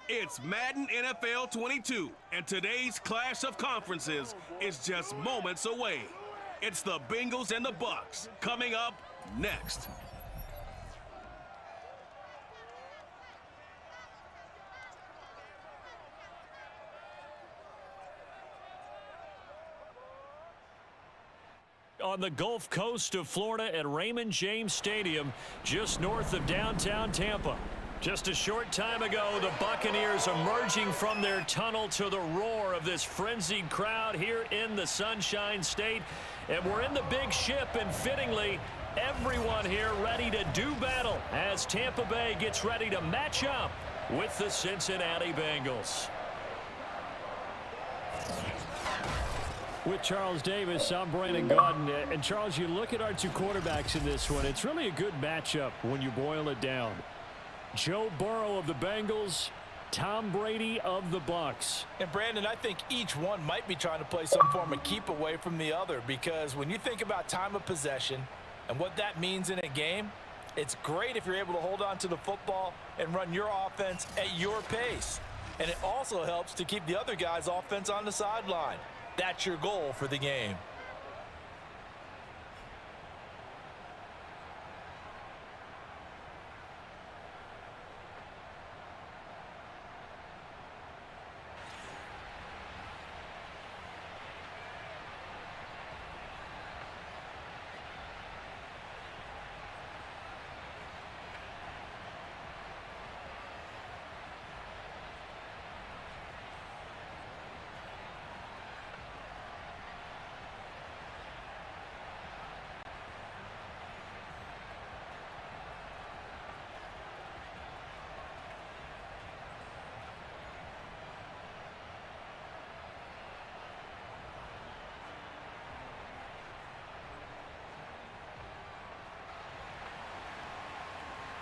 It's Madden NFL 22, and today's clash of conferences is just moments away. It's the Bengals and the Bucs coming up next. On the Gulf Coast of Florida at Raymond James Stadium, just north of downtown Tampa. Just a short time ago, the Buccaneers emerging from their tunnel to the roar of this frenzied crowd here in the Sunshine State. And we're in the big ship, and fittingly, everyone here ready to do battle as Tampa Bay gets ready to match up with the Cincinnati Bengals. With Charles Davis, I'm Brandon Gaudin. And Charles, you look at our two quarterbacks in this one, it's really a good matchup when you boil it down. Joe Burrow of the Bengals, Tom Brady of the Bucs. And Brandon, I think each one might be trying to play some form of keep away from the other, because when you think about time of possession and what that means in a game, it's great if you're able to hold on to the football and run your offense at your pace. And it also helps to keep the other guy's offense on the sideline. That's your goal for the game.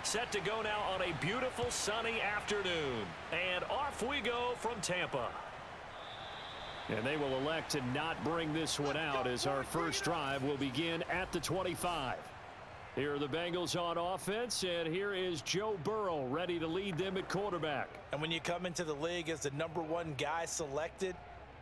Set to go now on a beautiful sunny afternoon. And off we go from Tampa. And they will elect to not bring this one out as our first drive will begin at the 25. Here are the Bengals on offense, and here is Joe Burrow ready to lead them at quarterback. And when you come into the league as the #1 guy selected,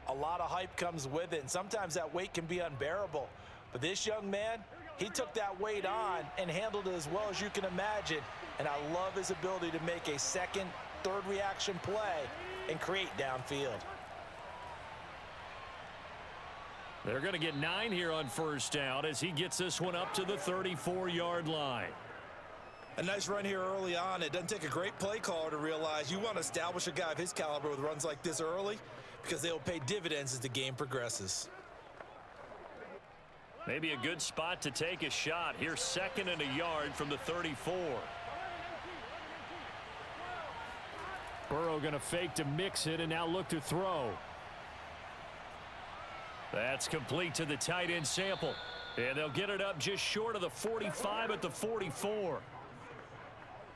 a lot of hype comes with it, and sometimes that weight can be unbearable. But this young man, he took that weight on and handled it as well as you can imagine. And I love his ability to make a second, third reaction play and create downfield. They're going to get 9 here on first down as he gets this one up to the 34-yard line. A nice run here early on. It doesn't take a great play caller to realize you want to establish a guy of his caliber with runs like this early, because they will pay dividends as the game progresses. Maybe a good spot to take a shot. Here's 2nd and a yard from the 34. Burrow going to fake to mix it and now look to throw. That's complete to the tight end Sample. And they'll get it up just short of the 45 at the 44.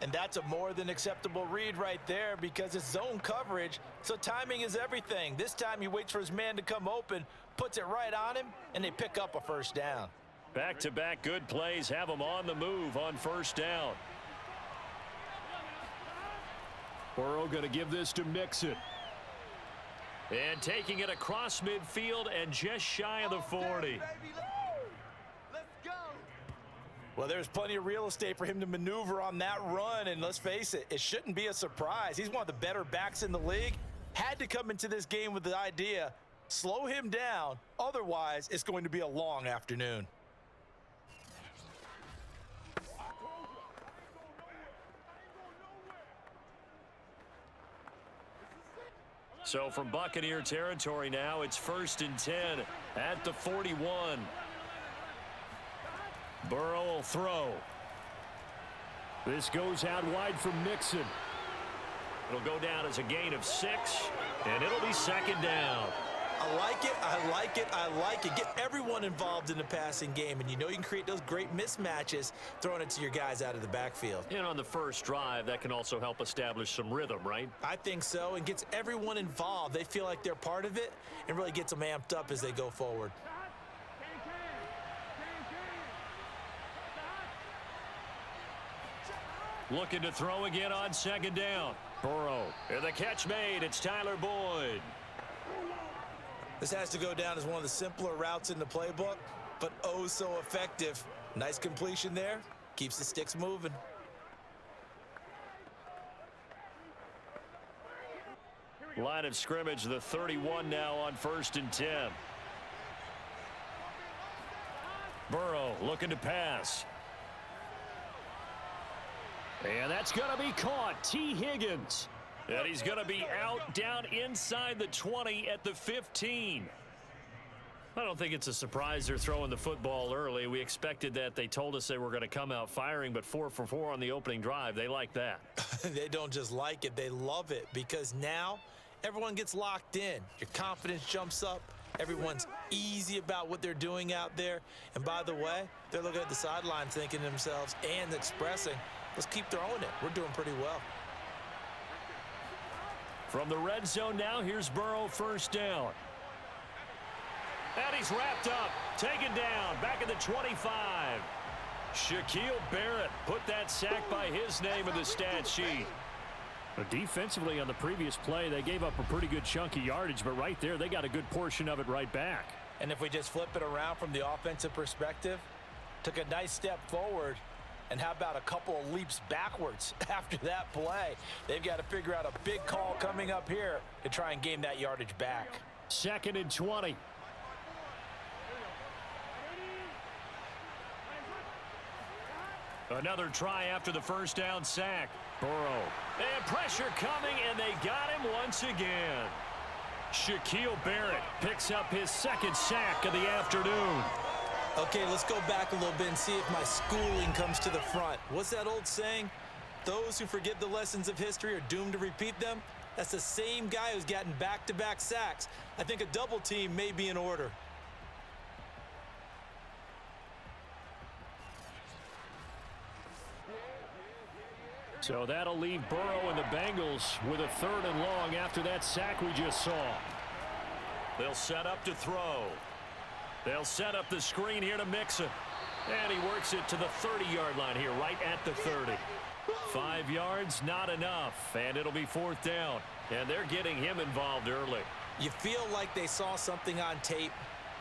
And that's a more than acceptable read right there, because it's zone coverage, so timing is everything. This time he waits for his man to come open, puts it right on him, and they pick up a first down. Back-to-back good plays have him on the move on first down. Burrow going to give this to Mixon. And taking it across midfield and just shy of the 40. Well, there's plenty of real estate for him to maneuver on that run, and let's face it, it shouldn't be a surprise. He's one of the better backs in the league. Had to come into this game with the idea, slow him down, otherwise it's going to be a long afternoon. So from Buccaneer territory now, it's 1st and 10 at the 41. Burrow will throw. This goes out wide from Mixon. It'll go down as a gain of 6, and it'll be 2nd down. I like it, I like it, I like it. Get everyone involved in the passing game, and you know you can create those great mismatches throwing it to your guys out of the backfield. And on the first drive, that can also help establish some rhythm, right? I think so, and gets everyone involved. They feel like they're part of it and really gets them amped up as they go forward. looking to throw again on second down. Burrow, and the catch made. It's Tyler Boyd. This has to go down as one of the simpler routes in the playbook, but oh so effective. Nice completion there. Keeps the sticks moving. Line of scrimmage, the 31 now on 1st and 10. Burrow looking to pass. And that's going to be caught. T. Higgins. And he's going to be out down inside the 20 at the 15. I don't think it's a surprise they're throwing the football early. We expected that. They told us they were going to come out firing, but 4 for 4 on the opening drive. They like that. They don't just like it, they love it, because now everyone gets locked in. Your confidence jumps up. Everyone's easy about what they're doing out there. And by the way, they're looking at the sideline thinking to themselves and expressing, let's keep throwing it. We're doing pretty well. From the red zone now, here's Burrow, 1st down. And he's wrapped up, taken down, back at the 25. Shaquille Barrett put that sack by his name in the stat sheet. Defensively on the previous play, they gave up a pretty good chunk of yardage, but right there, they got a good portion of it right back. And if we just flip it around from the offensive perspective, took a nice step forward, and how about a couple of leaps backwards after that play? They've got to figure out a big call coming up here to try and gain that yardage back. 2nd and 20. Another try after the 1st down sack. Burrow. And pressure coming, and they got him once again. Shaquille Barrett picks up his 2nd sack of the afternoon. Okay, let's go back a little bit and see if my schooling comes to the front. What's that old saying? Those who forget the lessons of history are doomed to repeat them. That's the same guy who's gotten back-to-back sacks. I think a double team may be in order. So that'll leave Burrow and the Bengals with a 3rd and long after that sack we just saw. They'll set up to throw. They'll set up the screen here to Mixon. And he works it to the 30-yard line here, right at the 30. 5 yards, not enough. And it'll be 4th down. And they're getting him involved early. You feel like they saw something on tape,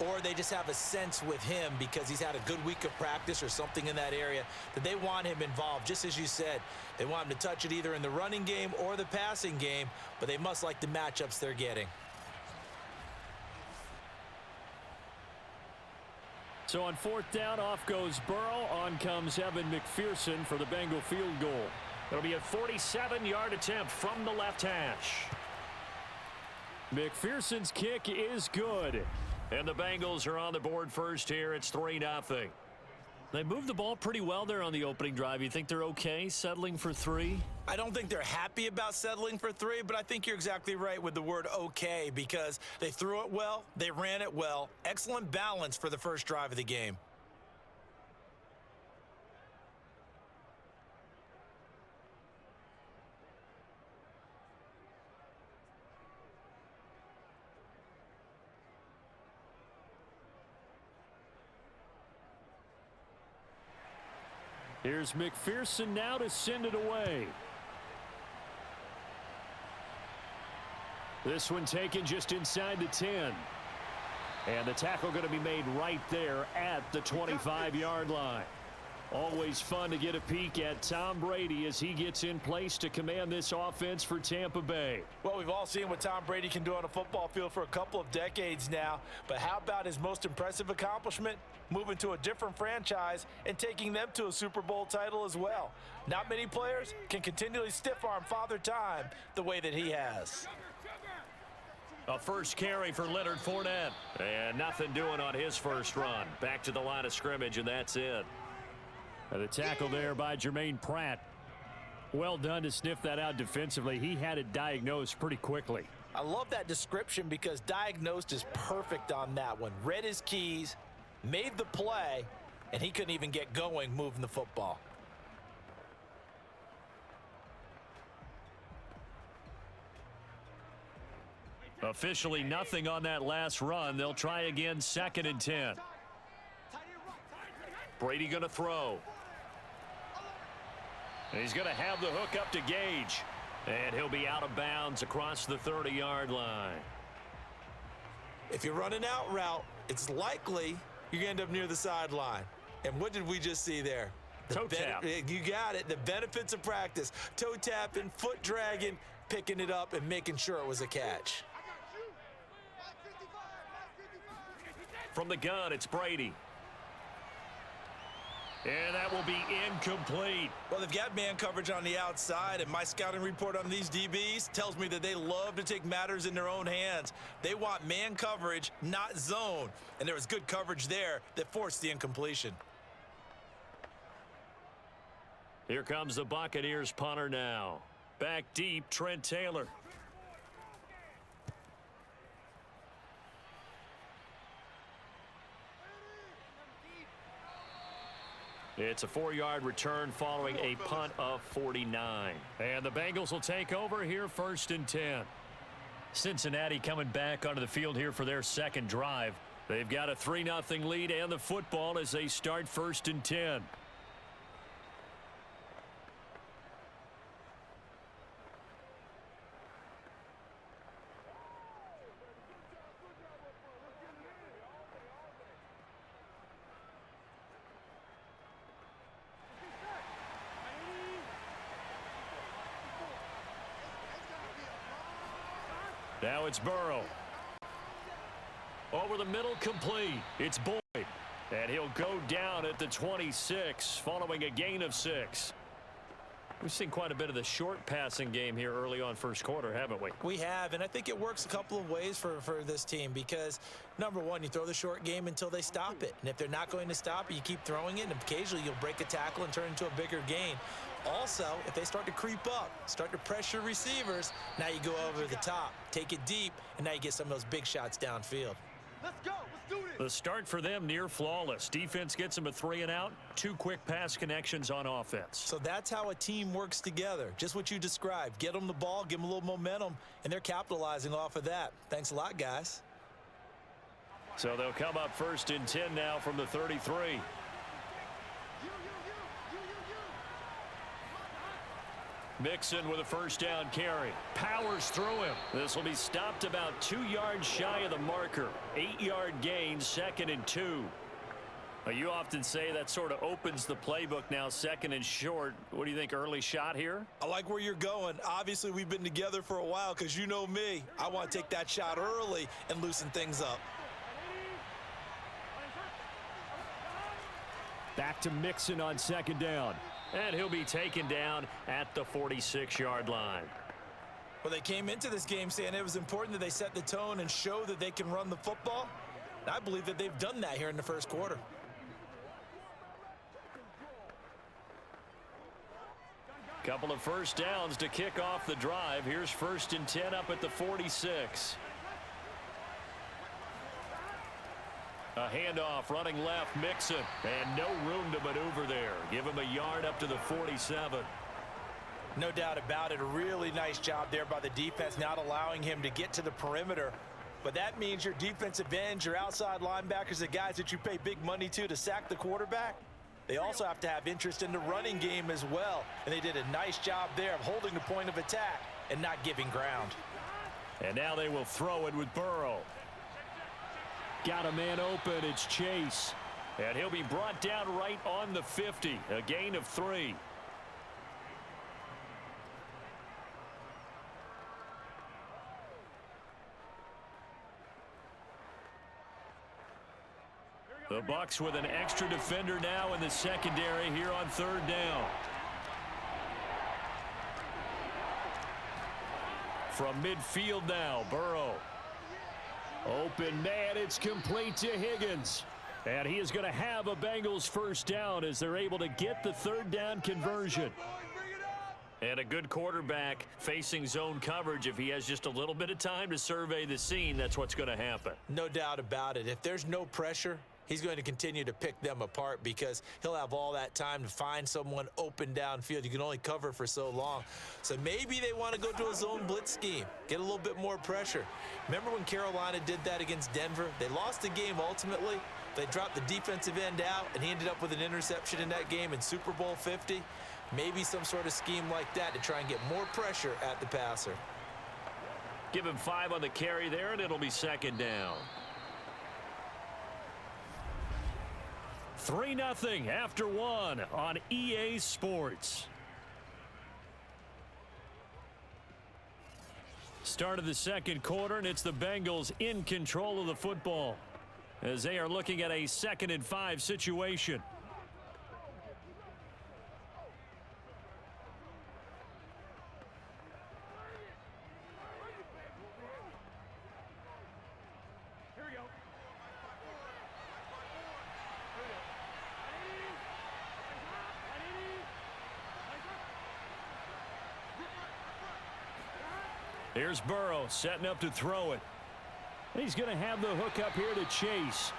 or they just have a sense with him because he's had a good week of practice or something in that area that they want him involved. Just as you said, they want him to touch it either in the running game or the passing game, but they must like the matchups they're getting. So on 4th down, off goes Burrow. On comes Evan McPherson for the Bengal field goal. It'll be a 47-yard attempt from the left hash. McPherson's kick is good. And the Bengals are on the board first here. It's 3-0. They moved the ball pretty well there on the opening drive. You think they're okay settling for 3? I don't think they're happy about settling for 3, but I think you're exactly right with the word okay, because they threw it well, they ran it well. Excellent balance for the first drive of the game. Here's McPherson now to send it away. This one taken just inside the 10. And the tackle going to be made right there at the 25-yard line. Always fun to get a peek at Tom Brady as he gets in place to command this offense for Tampa Bay. Well, we've all seen what Tom Brady can do on a football field for a couple of decades now. But how about his most impressive accomplishment? Moving to a different franchise and taking them to a Super Bowl title as well. Not many players can continually stiff-arm Father Time the way that he has. A first carry for Leonard Fournette. And nothing doing on his first run. Back to the line of scrimmage, and that's it. And the tackle there by Jermaine Pratt. Well done to sniff that out defensively. He had it diagnosed pretty quickly. I love that description because diagnosed is perfect on that one. Read his keys, made the play, and he couldn't even get going moving the football. Officially nothing on that last run. They'll try again, 2nd and 10. Brady going to throw. And he's going to have the hook up to Gage. And he'll be out of bounds across the 30-yard line. If you run an out route, it's likely you're going to end up near the sideline. And what did we just see there? Toe tap. You got it. The benefits of practice. Toe tapping, foot dragging, picking it up, and making sure it was a catch. From the gun, it's Brady. And that will be incomplete. Well, they've got man coverage on the outside, and my scouting report on these DBs tells me that they love to take matters in their own hands. They want man coverage, not zone. And there was good coverage there that forced the incompletion. Here comes the Buccaneers punter now. Back deep, Trent Taylor. It's a 4-yard return following a punt of 49. And the Bengals will take over here, 1st and 10. Cincinnati coming back onto the field here for their second drive. They've got a 3-0 lead and the football as they start 1st and 10. Now it's Burrow. Over the middle, complete. It's Boyd. And he'll go down at the 26 following a gain of 6. We've seen quite a bit of the short passing game here early on first quarter, haven't we? We have, and I think it works a couple of ways for this team because, number one, you throw the short game until they stop it. And if they're not going to stop it, you keep throwing it, and occasionally you'll break a tackle and turn into a bigger gain. Also, if they start to creep up, start to pressure receivers, now you go over the top, take it deep, and now you get some of those big shots downfield. Let's go. Let's do this. The start for them near flawless. Defense gets them a 3 and out. 2 quick pass connections on offense. So that's how a team works together. Just what you described. Get them the ball, give them a little momentum, and they're capitalizing off of that. Thanks a lot, guys. So they'll come up 1st and 10 now from the 33. Mixon with a 1st down carry. Powers through him. This will be stopped about 2 yards shy of the marker. 8-yard gain, 2nd and 2. You often say that sort of opens the playbook now, 2nd and short. What do you think, early shot here? I like where you're going. Obviously, we've been together for a while because you know me. I want to take that shot early and loosen things up. Back to Mixon on 2nd down. And he'll be taken down at the 46-yard line. Well, they came into this game saying it was important that they set the tone and show that they can run the football. And I believe that they've done that here in the first quarter. Couple of 1st downs to kick off the drive. Here's 1st and 10 up at the 46. A handoff running left, Mixon, and no room to maneuver there. Give him a yard up to the 47. No doubt about it. A really nice job there by the defense, not allowing him to get to the perimeter. But that means your defensive ends, your outside linebackers, the guys that you pay big money to sack the quarterback, they also have to have interest in the running game as well. And they did a nice job there of holding the point of attack and not giving ground. And now they will throw it with Burrow. Got a man open, it's Chase. And he'll be brought down right on the 50. A gain of 3. The Bucs with an extra defender now in the secondary here on 3rd down. From midfield now, Burrow. Open man, it's complete to Higgins. And he is going to have a Bengals 1st down as they're able to get the 3rd down conversion. And a good quarterback facing zone coverage. If he has just a little bit of time to survey the scene, that's what's going to happen. No doubt about it. If there's no pressure, he's going to continue to pick them apart because he'll have all that time to find someone open downfield. You can only cover for so long. So maybe they want to go to a zone blitz scheme, get a little bit more pressure. Remember when Carolina did that against Denver? They lost the game ultimately. They dropped the defensive end out, and he ended up with an interception in that game in Super Bowl 50. Maybe some sort of scheme like that to try and get more pressure at the passer. Give him 5 on the carry there, and it'll be second down. 3-0 after 1 on EA Sports. Start of the second quarter, and it's the Bengals in control of the football as they are looking at a 2nd and 5 situation. Here's Burrow setting up to throw it. He's going to have the hook up here to Chase.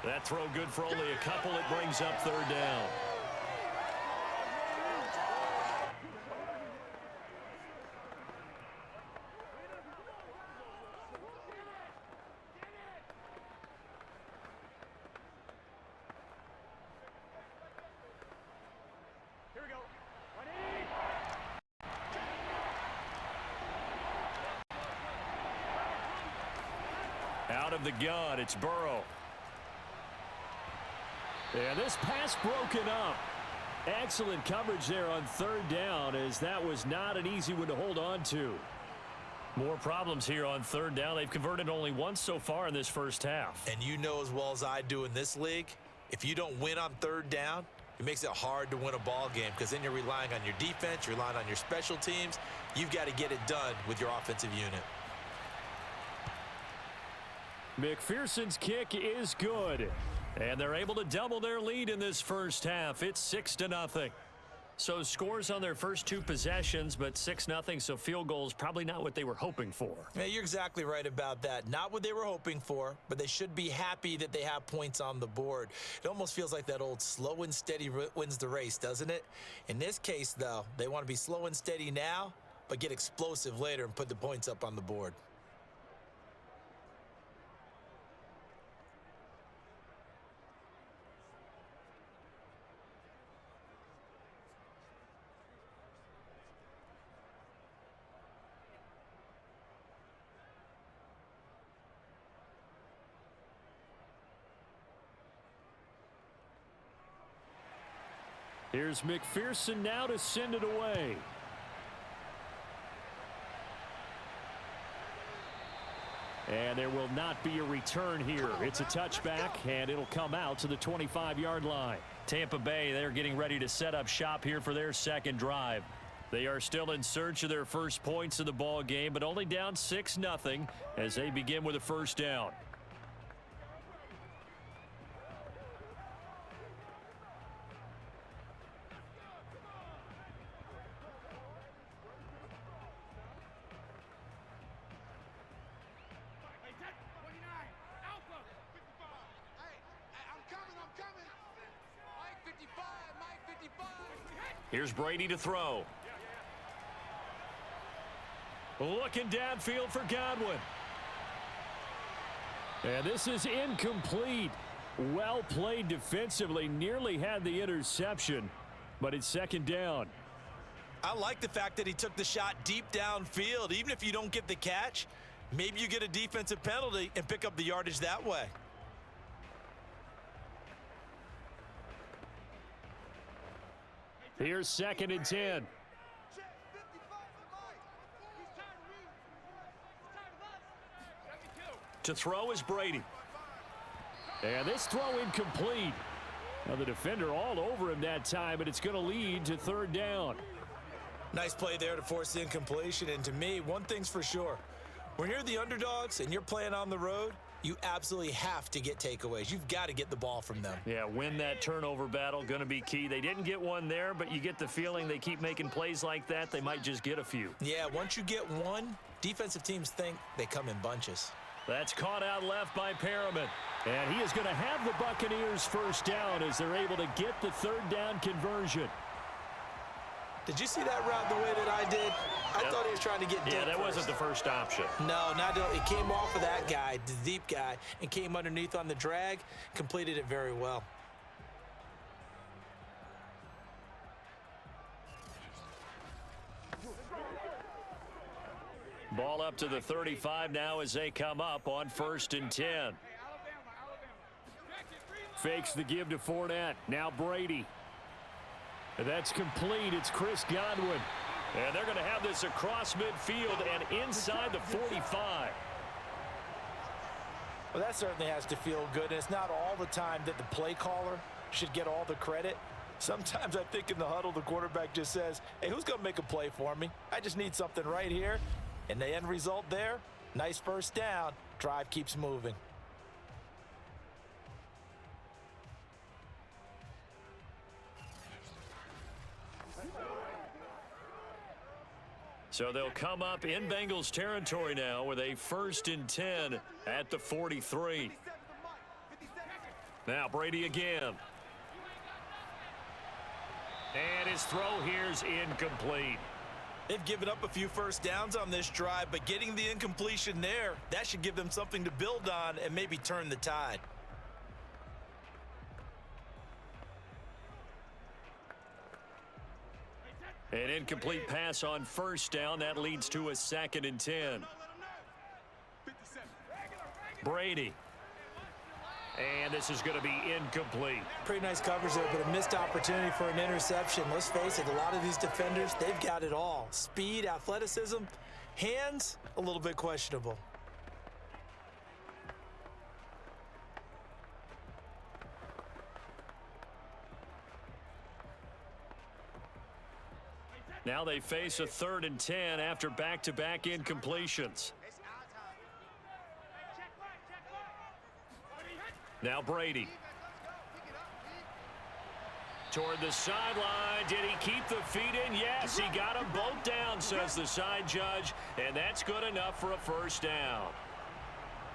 That throw good for only a couple. It brings up 3rd down. Out of the gun, it's Burrow. And this pass broken up. Excellent coverage there on 3rd down, as that was not an easy one to hold on to. More problems here on 3rd down. They've converted only once so far in this first half. And you know as well as I do in this league, if you don't win on 3rd down, it makes it hard to win a ball game because then you're relying on your defense, you're relying on your special teams. You've got to get it done with your offensive unit. McPherson's kick is good, and they're able to double their lead in this first half. It's 6-0. So scores on their first 2 possessions, but 6-0, so field goals probably not what they were hoping for. Yeah, you're exactly right about that. Not what they were hoping for, but they should be happy that they have points on the board. It almost feels like that old slow and steady wins the race, doesn't it? In this case, though, they want to be slow and steady now, but get explosive later and put the points up on the board. Here's McPherson now to send it away. And there will not be a return here. It's a touchback, and it'll come out to the 25-yard line. Tampa Bay, they're getting ready to set up shop here for their second drive. They are still in search of their first points of the ball game, but only down 6-0 as they begin with a first down. Here's Brady to throw. Looking downfield for Godwin. And this is incomplete. Well played defensively. Nearly had the interception, but it's 2nd down. I like the fact that he took the shot deep downfield. Even if you don't get the catch, maybe you get a defensive penalty and pick up the yardage that way. Here's 2nd and 10. To throw is Brady. And this throw incomplete. Now the defender all over him that time, but it's going to lead to 3rd down. Nice play there to force the incompletion. And to me, one thing's for sure. When you're the underdogs and you're playing on the road, you absolutely have to get takeaways. You've got to get the ball from them. Yeah, win that turnover battle, going to be key. They didn't get one there, but you get the feeling they keep making plays like that, they might just get a few. Yeah, once you get one, defensive teams think they come in bunches. That's caught out left by Perriman. And he is going to have the Buccaneers first down as they're able to get the 3rd down conversion. Did you see that route the way that I did? I thought he was trying to get deep. Yeah, that wasn't the first option. No, not it came off of that guy, the deep guy, and came underneath on the drag, completed it very well. Ball up to the 35 now as they come up on 1st and 10. Fakes the give to Fournette. Now Brady. That's complete. It's Chris Godwin. And they're going to have this across midfield and inside the 45. Well, that certainly has to feel good. And it's not all the time that the play caller should get all the credit. Sometimes I think in the huddle, the quarterback just says, hey, who's going to make a play for me? I just need something right here. And the end result there, nice first down. Drive keeps moving. So they'll come up in Bengals territory now with a 1st and 10 at the 43. Now Brady again. And his throw here's incomplete. They've given up a few first downs on this drive, but getting the incompletion there, that should give them something to build on and maybe turn the tide. An incomplete pass on 1st down. That leads to a 2nd and 10. Brady. And this is going to be incomplete. Pretty nice coverage there, but a missed opportunity for an interception. Let's face it, a lot of these defenders, they've got it all. Speed, athleticism, hands, a little bit questionable. Now they face a 3rd and 10 after back-to-back incompletions. Now Brady. Toward the sideline. Did he keep the feet in? Yes, he got them both down, says the side judge, and that's good enough for a 1st down.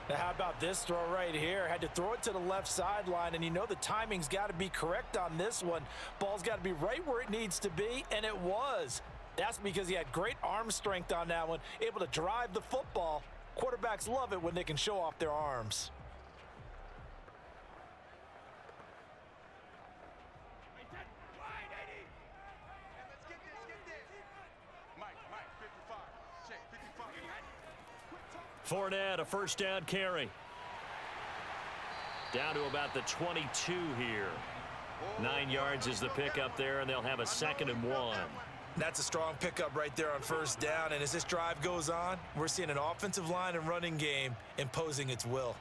Now, how about this throw right here? Had to throw it to the left sideline, and you know the timing's got to be correct on this one. Ball's got to be right where it needs to be, and it was. That's because he had great arm strength on that one, able to drive the football. Quarterbacks love it when they can show off their arms. Fournette, a 1st down carry. Down to about the 22 here. 9 yards is the pickup there, and they'll have a 2nd and 1. That's a strong pickup right there on 1st down, and as this drive goes on, we're seeing an offensive line and running game imposing its will.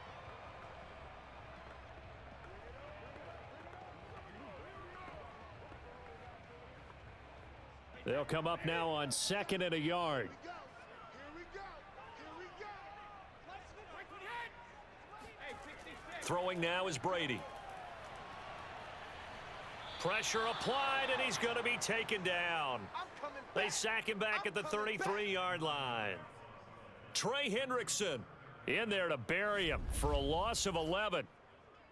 They'll come up now on 2nd and a yard. Throwing now is Brady. Pressure applied, and he's going to be taken down. They sack him back at the 33-yard line. Trey Hendrickson in there to bury him for a loss of 11.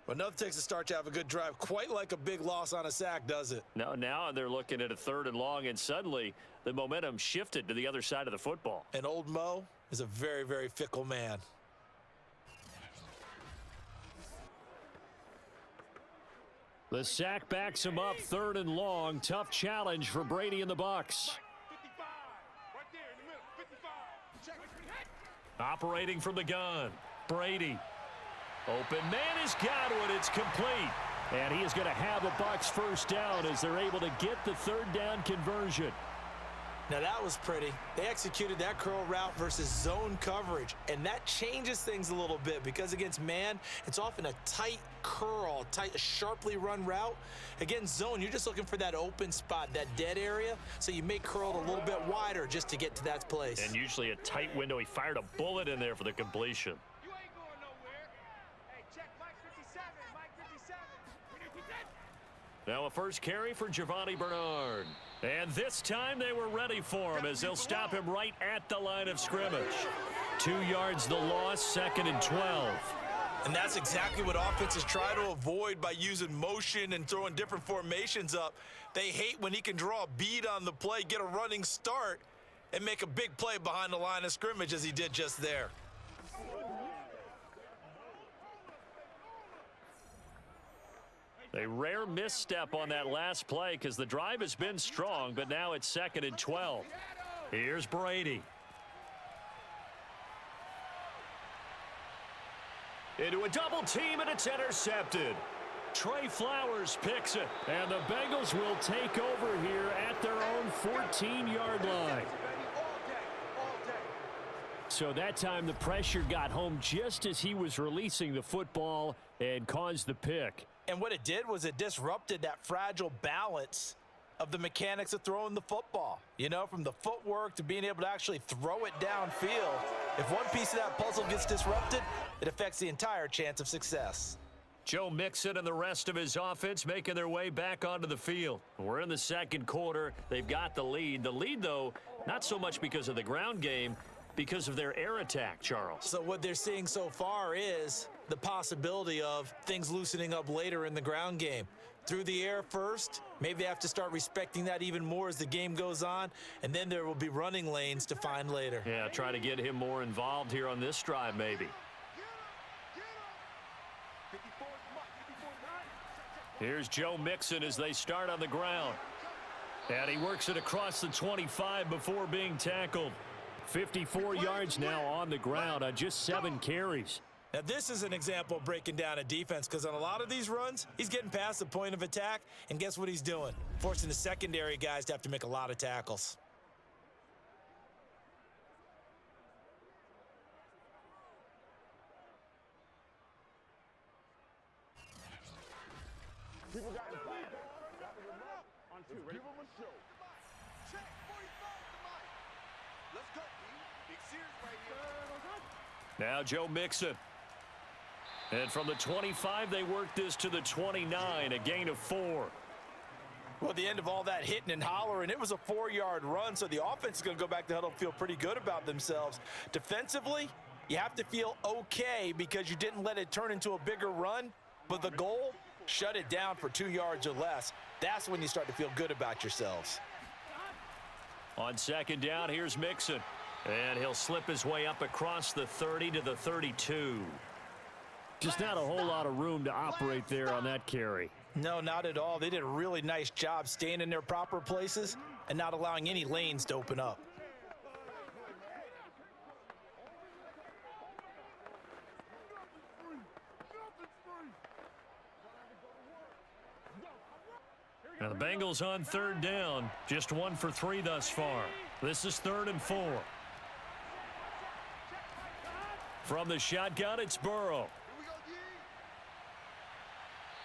Well, nothing takes a start to have a good drive, quite like a big loss on a sack, does it? No, now they're looking at a 3rd and long, and suddenly the momentum shifted to the other side of the football. And old Mo is a very, very fickle man. The sack backs him up, 3rd and long. Tough challenge for Brady and the Bucs. Operating from the gun, Brady. Open man is Godwin. It's complete. And he is going to have a Bucs 1st down as they're able to get the 3rd down conversion. Now that was pretty. They executed that curl route versus zone coverage, and that changes things a little bit because against man, it's often a tight curl, a sharply run route. Against zone, you're just looking for that open spot, that dead area, so you make curl a little bit wider just to get to that place. And usually a tight window. He fired a bullet in there for the completion. Now a 1st carry for Giovanni Bernard. And this time they were ready for him as they'll stop him right at the line of scrimmage. 2 yards the loss, 2nd and 12. And that's exactly what offenses try to avoid by using motion and throwing different formations up. They hate when he can draw a bead on the play, get a running start, and make a big play behind the line of scrimmage as he did just there. A rare misstep on that last play because the drive has been strong, but now it's 2nd and 12. Here's Brady. Into a double team, and it's intercepted. Trey Flowers picks it, and the Bengals will take over here at their own 14-yard line. So that time the pressure got home just as he was releasing the football and caused the pick. And what it did was it disrupted that fragile balance of the mechanics of throwing the football. You know, from the footwork to being able to actually throw it downfield. If one piece of that puzzle gets disrupted, it affects the entire chance of success. Joe Mixon and the rest of his offense making their way back onto the field. We're in the second quarter. They've got the lead. The lead, though, not so much because of the ground game, because of their air attack, Charles. So what they're seeing so far is the possibility of things loosening up later in the ground game. Through the air first, maybe they have to start respecting that even more as the game goes on, and then there will be running lanes to find later. Yeah, try to get him more involved here on this drive, maybe. Here's Joe Mixon as they start on the ground. And he works it across the 25 before being tackled. 54 yards now on the ground on just 7 carries. Now, this is an example of breaking down a defense, because on a lot of these runs, he's getting past the point of attack, and guess what he's doing? Forcing the secondary guys to have to make a lot of tackles. People got to play. On two. Ready? Give them a show. Check 45 to Mike. Let's go, B. Big Sears right here. Now Joe Mixon. And from the 25, they work this to the 29, a gain of 4. Well, at the end of all that hitting and hollering, it was a 4-yard run, so the offense is going to go back to huddle and feel pretty good about themselves. Defensively, you have to feel okay because you didn't let it turn into a bigger run, but the goal, shut it down for 2 yards or less. That's when you start to feel good about yourselves. On second down, here's Mixon. And he'll slip his way up across the 30 to the 32. Just not a whole lot of room to operate there on that carry. No, not at all. They did a really nice job staying in their proper places and not allowing any lanes to open up. Now the Bengals on third down, just 1 for 3 thus far. This is 3rd and 4. From the shotgun, it's Burrow.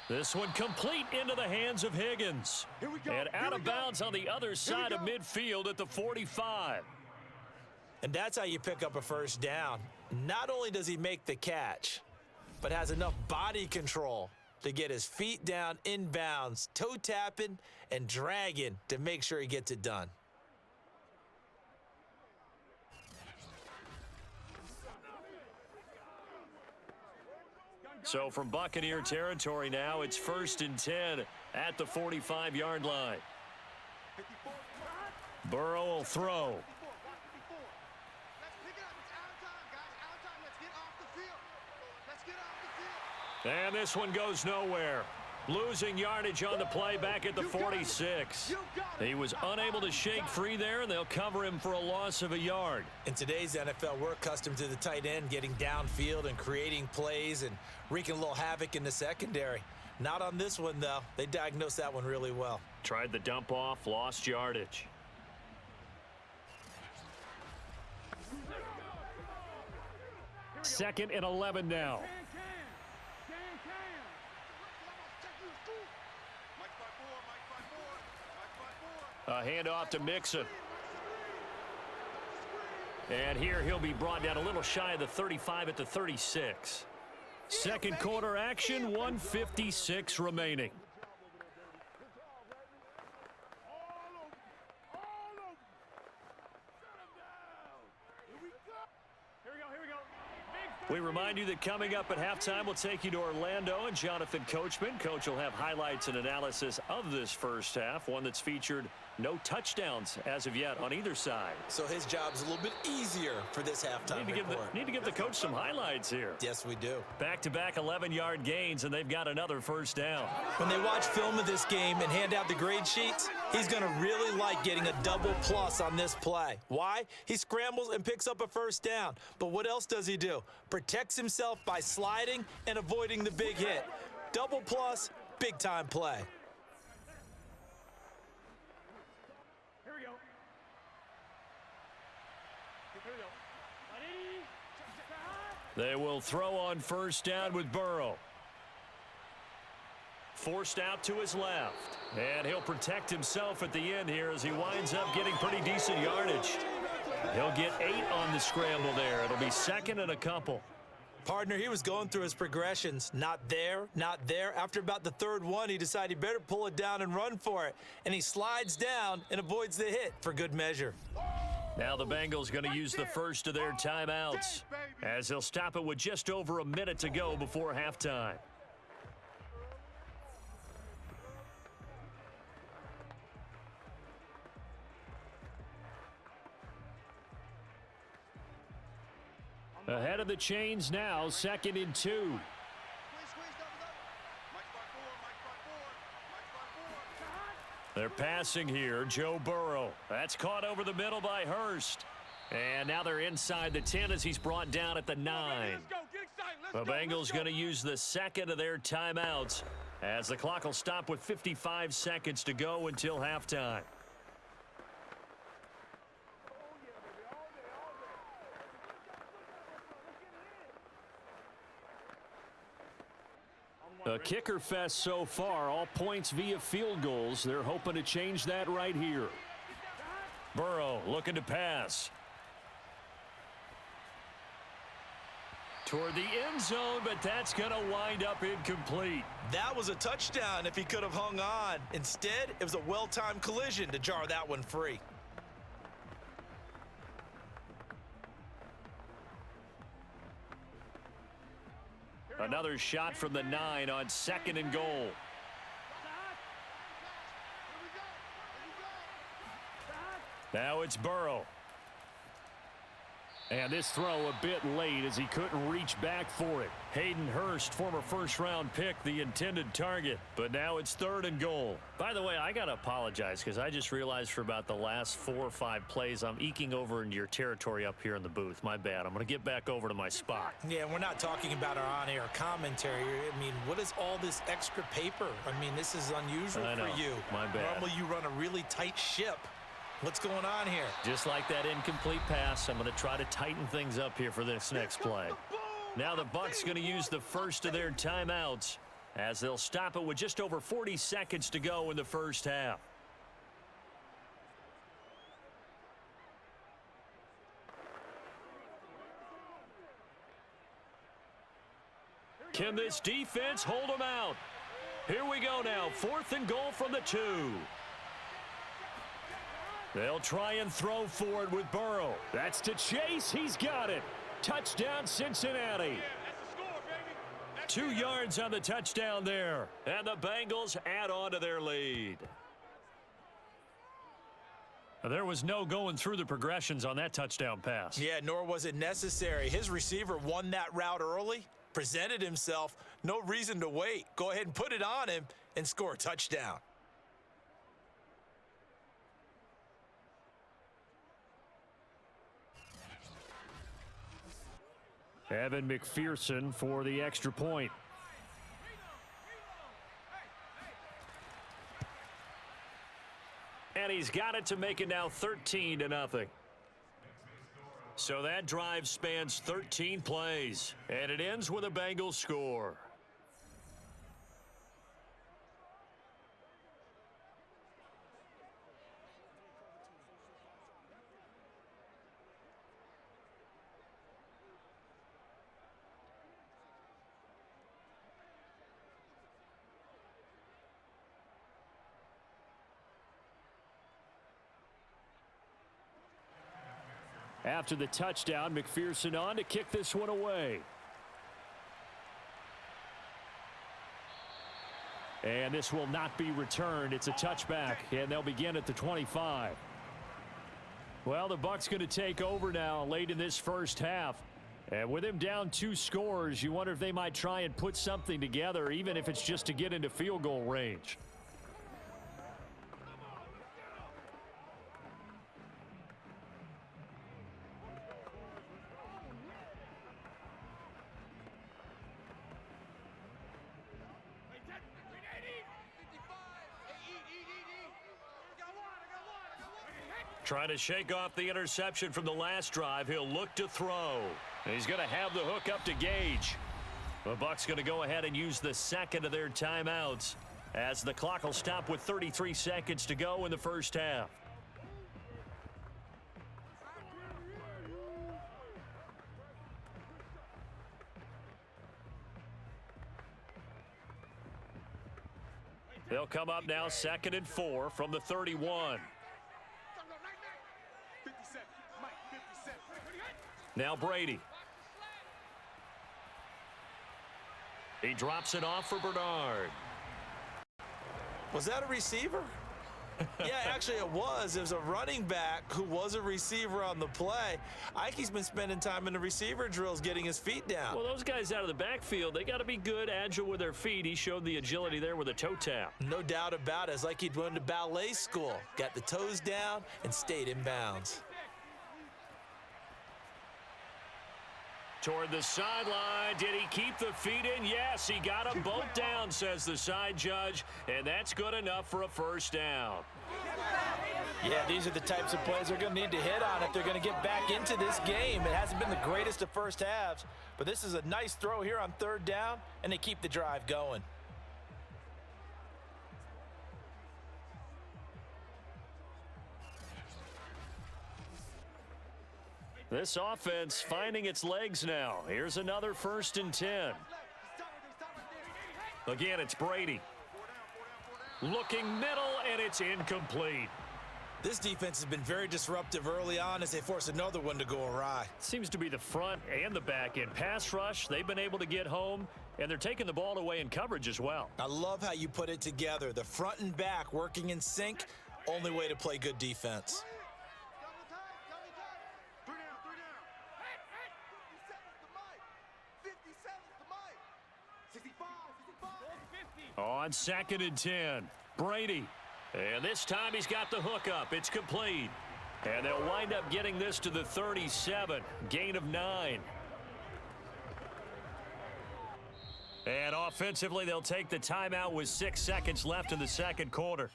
This one complete into the hands of Higgins. And out of bounds on the other side of midfield at the 45. And that's how you pick up a first down. Not only does he make the catch, but has enough body control to get his feet down inbounds, toe tapping and dragging to make sure he gets it done. So from Buccaneer territory now, it's 1st and 10 at the 45-yard line. Burrow will throw. And this one goes nowhere. Losing yardage on the play back at the 46. He was unable to shake free there, and they'll cover him for a loss of a yard. In today's NFL, we're accustomed to the tight end getting downfield and creating plays and wreaking a little havoc in the secondary. Not on this one, though. They diagnosed that one really well. Tried the dump off, lost yardage. Second and 11 now. A handoff to Mixon. And here he'll be brought down a little shy of the 35 at the 36. Second quarter action, 1:56 remaining. We remind you that coming up at halftime, we'll take you to Orlando and Jonathan Coachman. Coach will have highlights and analysis of this first half, one that's featured No touchdowns as of yet on either side. So his job's a little bit easier for this halftime report. Need to give the coach some highlights here. Yes, we do. Back-to-back 11-yard gains, and they've got another first down. When they watch film of this game and hand out the grade sheets, he's going to really like getting a double plus on this play. Why? He scrambles and picks up a first down. But what else does he do? Protects himself by sliding and avoiding the big hit. Double plus, big-time play. They will throw on first down with Burrow. Forced out to his left. And he'll protect himself at the end here as he winds up getting pretty decent yardage. He'll get 8 on the scramble there. It'll be second and a couple. Partner, he was going through his progressions. Not there, not there. After about the third one, he decided he better pull it down and run for it. And he slides down and avoids the hit for good measure. Now the Bengals going to use the first of their timeouts as they'll stop it with just over a minute to go before halftime. Ahead of the chains now, 2nd and 2. They're passing here, Joe Burrow. That's caught over the middle by Hurst. And now they're inside the 10 as he's brought down at the 9. The Bengals going to use the second of their timeouts as the clock will stop with 55 seconds to go until halftime. A kicker fest so far, all points via field goals. They're hoping to change that right here. Burrow looking to pass. Toward the end zone, but that's going to wind up incomplete. That was a touchdown if he could have hung on. Instead, it was a well-timed collision to jar that one free. Another shot from the 9 on 2nd and goal. Now it's Burrow. And this throw a bit late as he couldn't reach back for it. Hayden Hurst, former first-round pick, the intended target. But now it's 3rd and goal. By the way, I got to apologize because I just realized for about the last 4 or 5 plays, I'm eking over into your territory up here in the booth. My bad. I'm going to get back over to my spot. Yeah, we're not talking about our on-air commentary. I mean, what is all this extra paper? I mean, this is unusual for you. My bad. Normally you run a really tight ship. What's going on here? Just like that incomplete pass, I'm going to try to tighten things up here for this next play. Now the Bucs going to use the first of their timeouts as they'll stop it with just over 40 seconds to go in the first half. Can this defense hold them out? Here we go now, 4th and goal from the 2. They'll try and throw for it with Burrow. That's to Chase. He's got it. Touchdown, Cincinnati. 2 yards on the touchdown there. And the Bengals add on to their lead. There was no going through the progressions on that touchdown pass. Yeah, nor was it necessary. His receiver won that route early, presented himself. No reason to wait. Go ahead and put it on him and score a touchdown. Evan McPherson for the extra point. And he's got it to make it now 13-0. So that drive spans 13 plays, and it ends with a Bengals score. After the touchdown, McPherson on to kick this one away. And this will not be returned. It's a touchback, and they'll begin at the 25. Well, the Bucs going to take over now late in this first half. And with him down 2 scores, you wonder if they might try and put something together, even if it's just to get into field goal range. Trying to shake off the interception from the last drive. He'll look to throw. And he's going to have the hook up to Gage. The Bucs going to go ahead and use the second of their timeouts as the clock will stop with 33 seconds to go in the first half. They'll come up now 2nd and 4 from the 31. Now Brady. He drops it off for Bernard. Was that a receiver? Yeah, actually it was. It was a running back who was a receiver on the play. Ikey's been spending time in the receiver drills getting his feet down. Well, those guys out of the backfield, they got to be good, agile with their feet. He showed the agility there with a toe tap. No doubt about it. It's like he'd went to ballet school. Got the toes down and stayed in bounds. Toward the sideline. Did he keep the feet in? Yes, he got them both down, says the side judge, and that's good enough for a first down. Yeah, these are the types of plays they're going to need to hit on if they're going to get back into this game. It hasn't been the greatest of first halves, but this is a nice throw here on 3rd down, and they keep the drive going. This offense finding its legs now. Here's another 1st and 10. Again, it's Brady. Looking middle, and it's incomplete. This defense has been very disruptive early on as they force another one to go awry. Seems to be the front and the back end. Pass rush, they've been able to get home, and they're taking the ball away in coverage as well. I love how you put it together. The front and back working in sync, only way to play good defense. On 2nd and 10, Brady. And this time he's got the hook up. It's complete. And they'll wind up getting this to the 37. Gain of 9. And offensively, they'll take the timeout with 6 seconds left in the second quarter.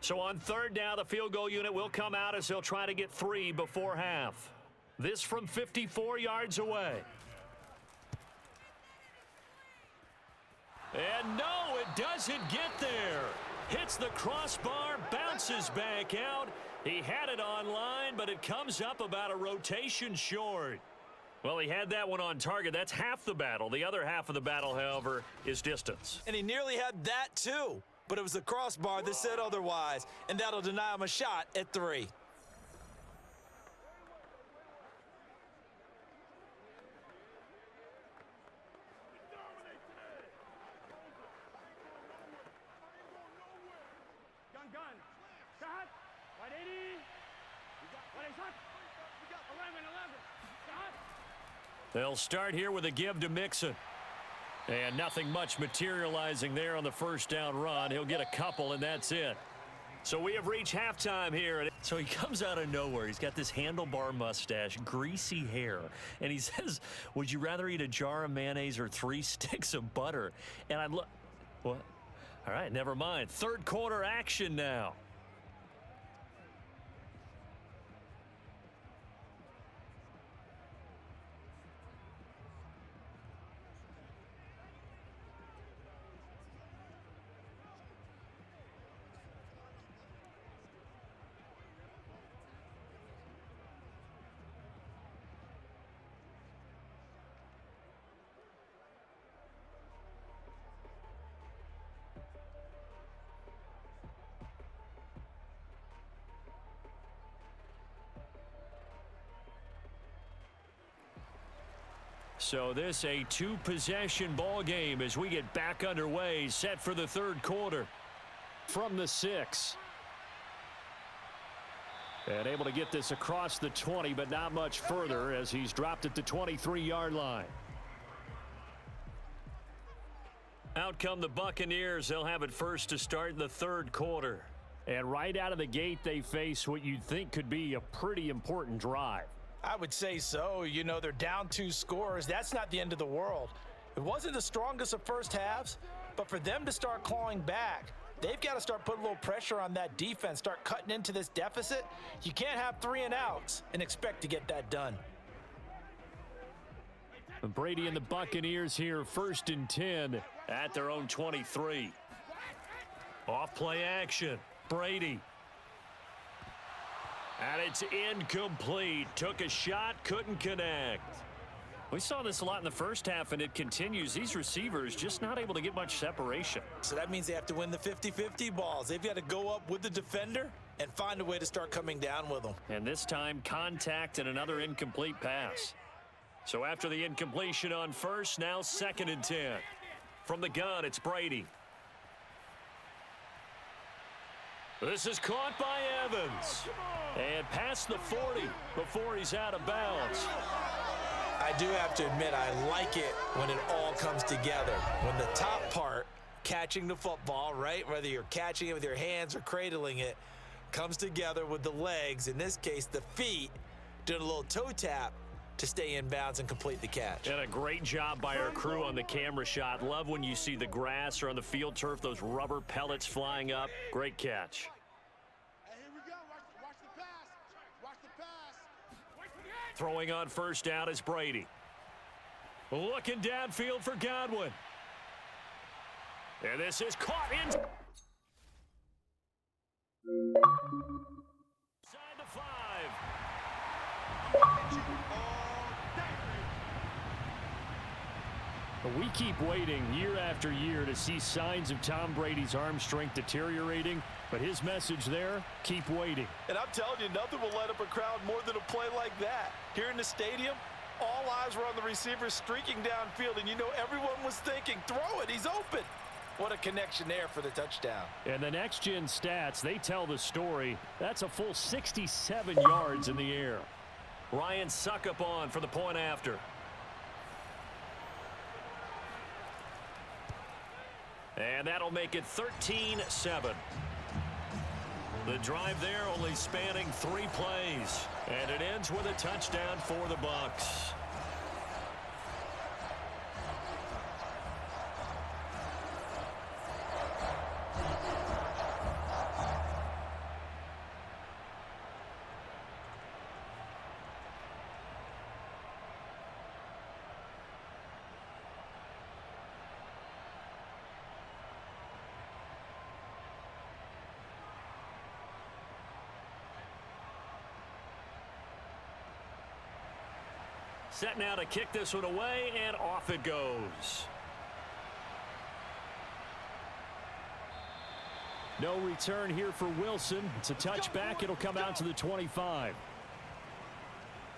So on 3rd down, the field goal unit will come out as they'll try to get 3 before half. This from 54 yards away. And no, it doesn't get there. Hits the crossbar, bounces back out. He had it online, but it comes up about a rotation short. Well, he had that one on target. That's half the battle. The other half of the battle, however, is distance. And he nearly had that too. But it was the crossbar that said otherwise, and that'll deny him a shot at 3. They'll start here with a give to Mixon. And nothing much materializing there on the first down run. He'll get a couple, and that's it. So we have reached halftime here. So he comes out of nowhere. He's got this handlebar mustache, greasy hair. And he says, would you rather eat a jar of mayonnaise or 3 sticks of butter? And I look, what? All right, never mind. 3rd quarter action now. So this a two-possession ball game as we get back underway, set for the third quarter. From the 6. And able to get this across the 20, but not much further as he's dropped at the 23-yard line. Out come the Buccaneers. They'll have it first to start the third quarter. And right out of the gate, they face what you'd think could be a pretty important drive. I would say so. You know, they're down 2 scores. That's not the end of the world. It wasn't the strongest of first halves, but for them to start clawing back, they've got to start putting a little pressure on that defense, start cutting into this deficit. You can't have 3 and outs and expect to get that done. Brady and the Buccaneers here, 1st and 10 at their own 23. Off play action. Brady. And it's incomplete. Took a shot, couldn't connect. We saw this a lot in the first half, and it continues. These receivers just not able to get much separation. So that means they have to win the 50-50 balls. They've got to go up with the defender and find a way to start coming down with them. And this time, contact and another incomplete pass. So after the incompletion on first, now 2nd and 10. From the gun, it's Brady. This is caught by Evans. And past the 40 before he's out of bounds. I do have to admit, I like it when it all comes together. When the top part, catching the football, right, whether you're catching it with your hands or cradling it, comes together with the legs, in this case the feet, doing a little toe tap to stay in bounds and complete the catch. And a great job by our crew on the camera shot. Love when you see the grass or on the field turf, those rubber pellets flying up. Great catch. Hey, here we go. Watch the pass. Watch the pass. Throwing on first down is Brady. Looking downfield for Godwin. And this is caught in. Inside the 5. We keep waiting year after year to see signs of Tom Brady's arm strength deteriorating, but his message there, keep waiting. And I'm telling you, nothing will light up a crowd more than a play like that. Here in the stadium, all eyes were on the receiver streaking downfield, and you know everyone was thinking, throw it, he's open. What a connection there for the touchdown. And the next-gen stats, they tell the story. That's a full 67 yards in the air. Ryan Suckup on for the point after. And that'll make it 13-7. The drive there only spanning 3 plays. And it ends with a touchdown for the Bucs. Set now to kick this one away, and off it goes. No return here for Wilson. It's a touchback. It'll come out to the 25.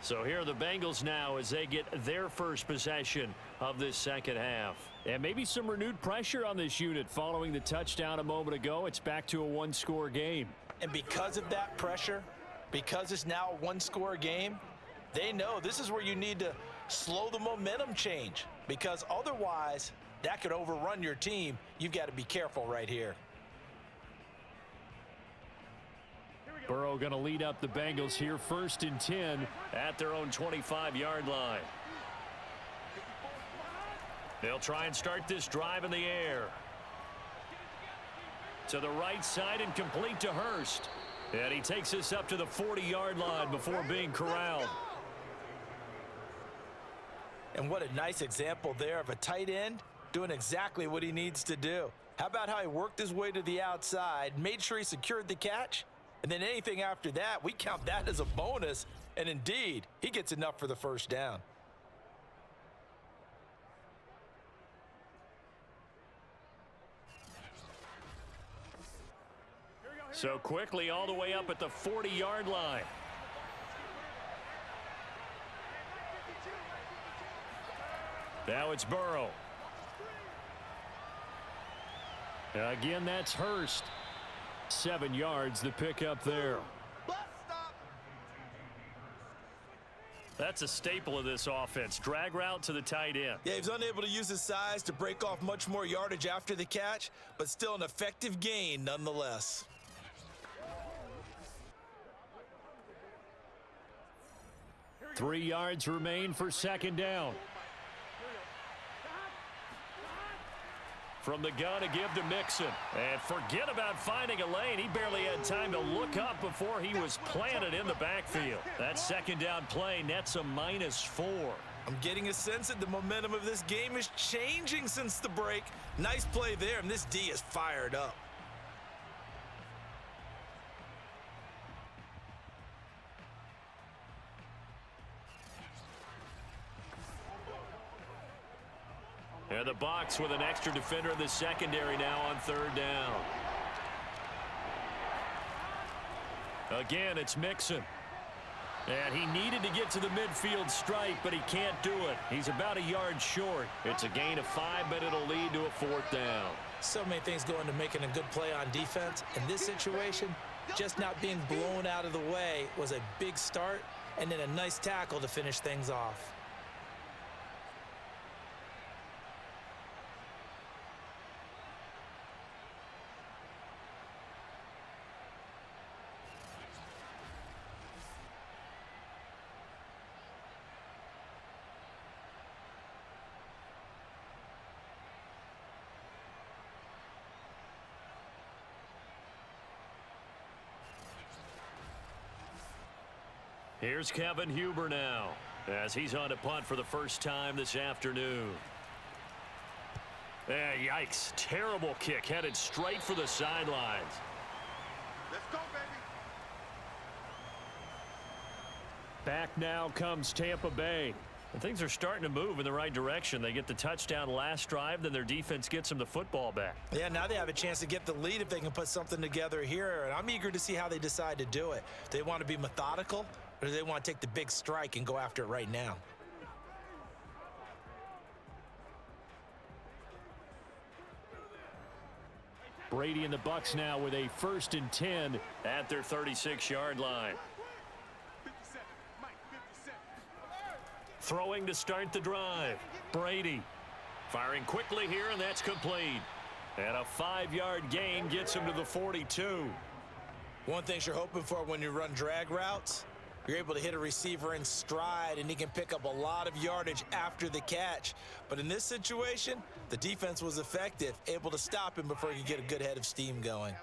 So here are the Bengals now as they get their first possession of this second half. And maybe some renewed pressure on this unit following the touchdown a moment ago. It's back to a 1-score game. And because of that pressure, because it's now a 1-score game, they know this is where you need to slow the momentum change, because otherwise that could overrun your team. You've got to be careful right here. Burrow going to lead up the Bengals here, 1st and 10 at their own 25-yard line. They'll try and start this drive in the air. To the right side and complete to Hurst. And he takes this up to the 40-yard line before being corralled. And what a nice example there of a tight end doing exactly what he needs to do. How about how he worked his way to the outside, made sure he secured the catch, and then anything after that, we count that as a bonus. And indeed, he gets enough for the first down. So quickly all the way up at the 40-yard line. Now it's Burrow. Again, that's Hurst. 7 yards the pickup there. That's a staple of this offense. Drag route to the tight end. Yeah, he's unable to use his size to break off much more yardage after the catch, but still an effective gain nonetheless. Three yards remain for second down. From the gun, a give to Mixon. And forget about finding a lane. He barely had time to look up before he was planted in the backfield. That second down play nets a -4. I'm getting a sense that the momentum of this game is changing since the break. Nice play there, and this D is fired up. And the Bucs with an extra defender in the secondary now on third down. Again, it's Mixon. And he needed to get to the midfield stripe, but he can't do it. He's about a yard short. It's a gain of 5, but it'll lead to a 4th down. So many things go into making a good play on defense. In this situation, just not being blown out of the way was a big start, and then a nice tackle to finish things off. Here's Kevin Huber now, as he's on to punt for the first time this afternoon. Yikes. Terrible kick headed straight for the sidelines. Let's go, baby. Back now comes Tampa Bay. And things are starting to move in the right direction. They get the touchdown last drive, then their defense gets them the football back. Yeah, now they have a chance to get the lead if they can put something together here, and I'm eager to see how they decide to do it. Do they want to be methodical, or do they want to take the big strike and go after it right now? Brady and the Bucs now with a 1st and 10 at their 36-yard line. 57, Mike, 57. Throwing to start the drive. Brady firing quickly here, and that's complete. And a 5-yard gain gets him to the 42. One thing you're hoping for when you run drag routes, you're able to hit a receiver in stride, and he can pick up a lot of yardage after the catch. But in this situation, the defense was effective, able to stop him before he could get a good head of steam going.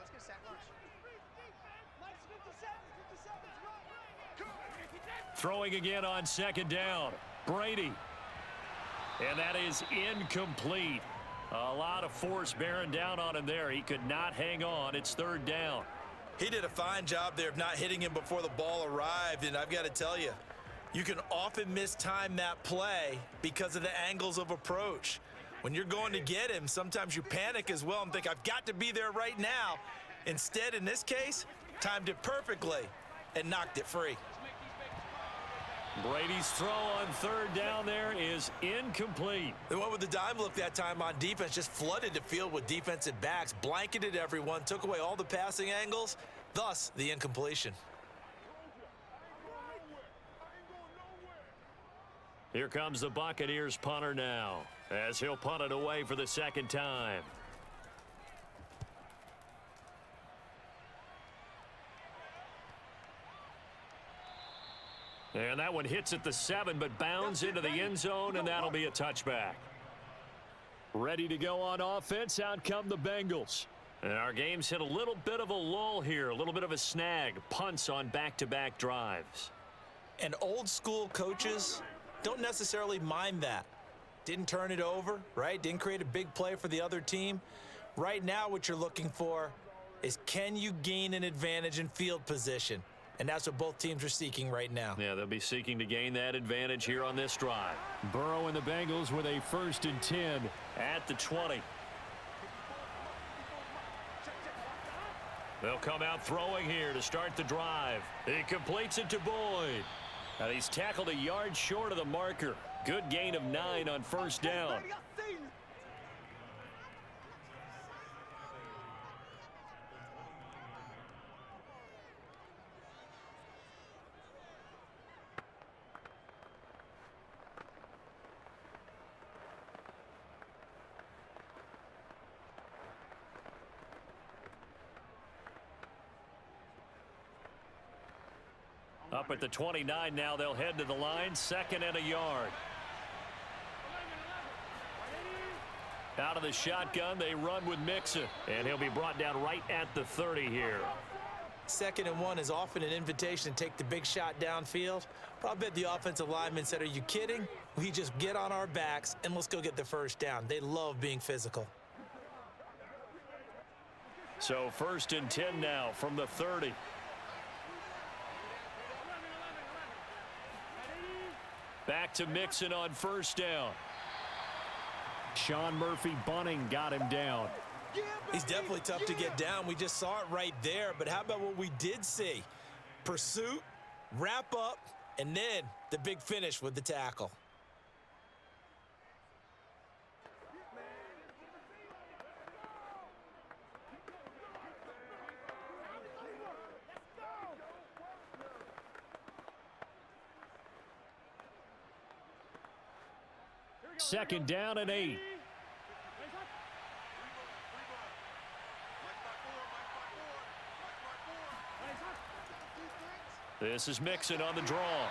Throwing again on second down. Brady. And that is incomplete. A lot of force bearing down on him there. He could not hang on. It's 3rd down. He did a fine job there of not hitting him before the ball arrived, and I've got to tell you, you can often mistime that play because of the angles of approach. When you're going to get him, sometimes you panic as well and think, I've got to be there right now. Instead, in this case, timed it perfectly and knocked it free. Brady's throw on 3rd down there is incomplete. They went with the dime look that time on defense, just flooded the field with defensive backs, blanketed everyone, took away all the passing angles, thus the incompletion. Here comes the Buccaneers punter now, as he'll punt it away for the 2nd time. And that one hits at the 7, but bounds into the end zone, and that'll be a touchback. Ready to go on offense, out come the Bengals. And our game's hit a little bit of a lull here, a little bit of a snag. Punts on back-to-back drives. And old school coaches don't necessarily mind that. Didn't turn it over, right? Didn't create a big play for the other team. Right now what you're looking for is, can you gain an advantage in field position? And that's what both teams are seeking right now. Yeah, they'll be seeking to gain that advantage here on this drive. Burrow and the Bengals with a 1st and 10 at the 20. They'll come out throwing here to start the drive. He completes it to Boyd. And he's tackled a yard short of the marker. Good gain of 9 on first down. Up at the 29 now, they'll head to the line, 2nd and a yard. Out of the shotgun, they run with Mixon, and he'll be brought down right at the 30 here. 2nd and 1 is often an invitation to take the big shot downfield. But I bet the offensive lineman said, are you kidding? We just get on our backs and let's go get the first down. They love being physical. So 1st and 10 now from the 30. Back to Mixon on first down. Sean Murphy bunting got him down. He's definitely tough to get down. We just saw it right there. But how about what we did see? Pursuit, wrap up, and then the big finish with the tackle. Second down and 8. This is Mixon on the draw.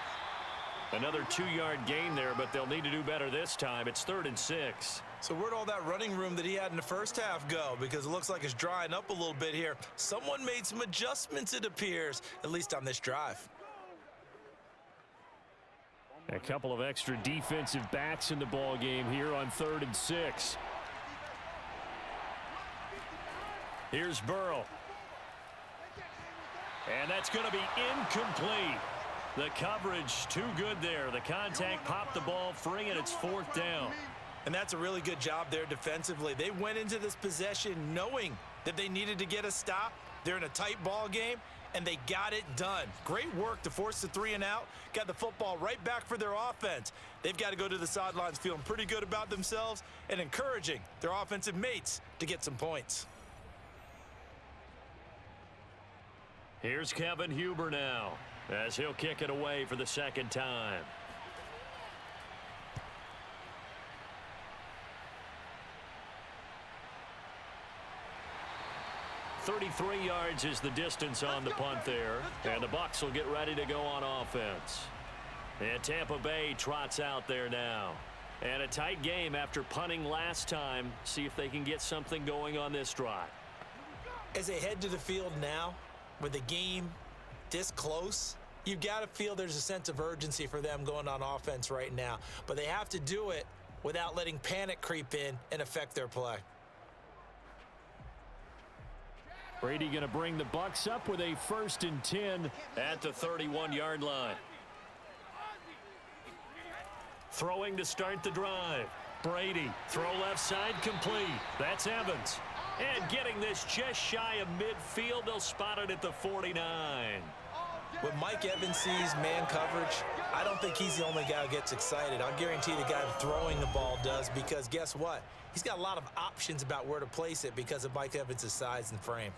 Another 2-yard gain there, but they'll need to do better this time. It's 3rd and 6. So where'd all that running room that he had in the first half go? Because it looks like it's drying up a little bit here. Someone made some adjustments, it appears, at least on this drive. A couple of extra defensive backs in the ball game here on 3rd and 6. Here's Burrow. And that's going to be incomplete. The coverage too good there. The contact popped the ball free, and it's 4th down. And that's a really good job there defensively. They went into this possession knowing that they needed to get a stop. They're in a tight ball game, and they got it done. Great work to force the 3 and out. Got the football right back for their offense. They've got to go to the sidelines feeling pretty good about themselves and encouraging their offensive mates to get some points. Here's Kevin Huber now, as he'll kick it away for the 2nd time. .33 yards is the distance on the punt there, and the Bucs will get ready to go on offense. And Tampa Bay trots out there now. And a tight game after punting last time. See if they can get something going on this drive. As they head to the field now, with the game this close, you've got to feel there's a sense of urgency for them going on offense right now. But they have to do it without letting panic creep in and affect their play. Brady going to bring the Bucs up with a 1st and 10 at the 31-yard line. Throwing to start the drive. Brady, throw left side complete. That's Evans. And getting this just shy of midfield, they'll spot it at the 49. When Mike Evans sees man coverage, I don't think he's the only guy who gets excited. I'll guarantee the guy throwing the ball does, because guess what? He's got a lot of options about where to place it because of Mike Evans' size and frame.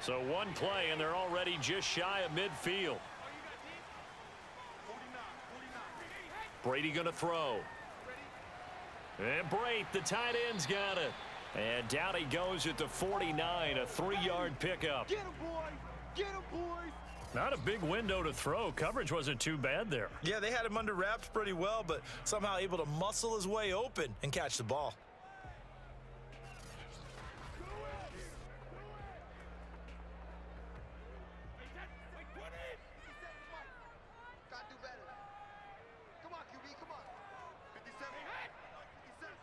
So one play, and they're already just shy of midfield. Brady going to throw. And Brate, the tight end's got it. And down he goes at the 49, a 3-yard pickup. Get him, boys! Get him, boys! Not a big window to throw. Coverage wasn't too bad there. Yeah, they had him under wraps pretty well, but somehow able to muscle his way open and catch the ball. Gotta do better. Come on, QB, come on. 57. 57.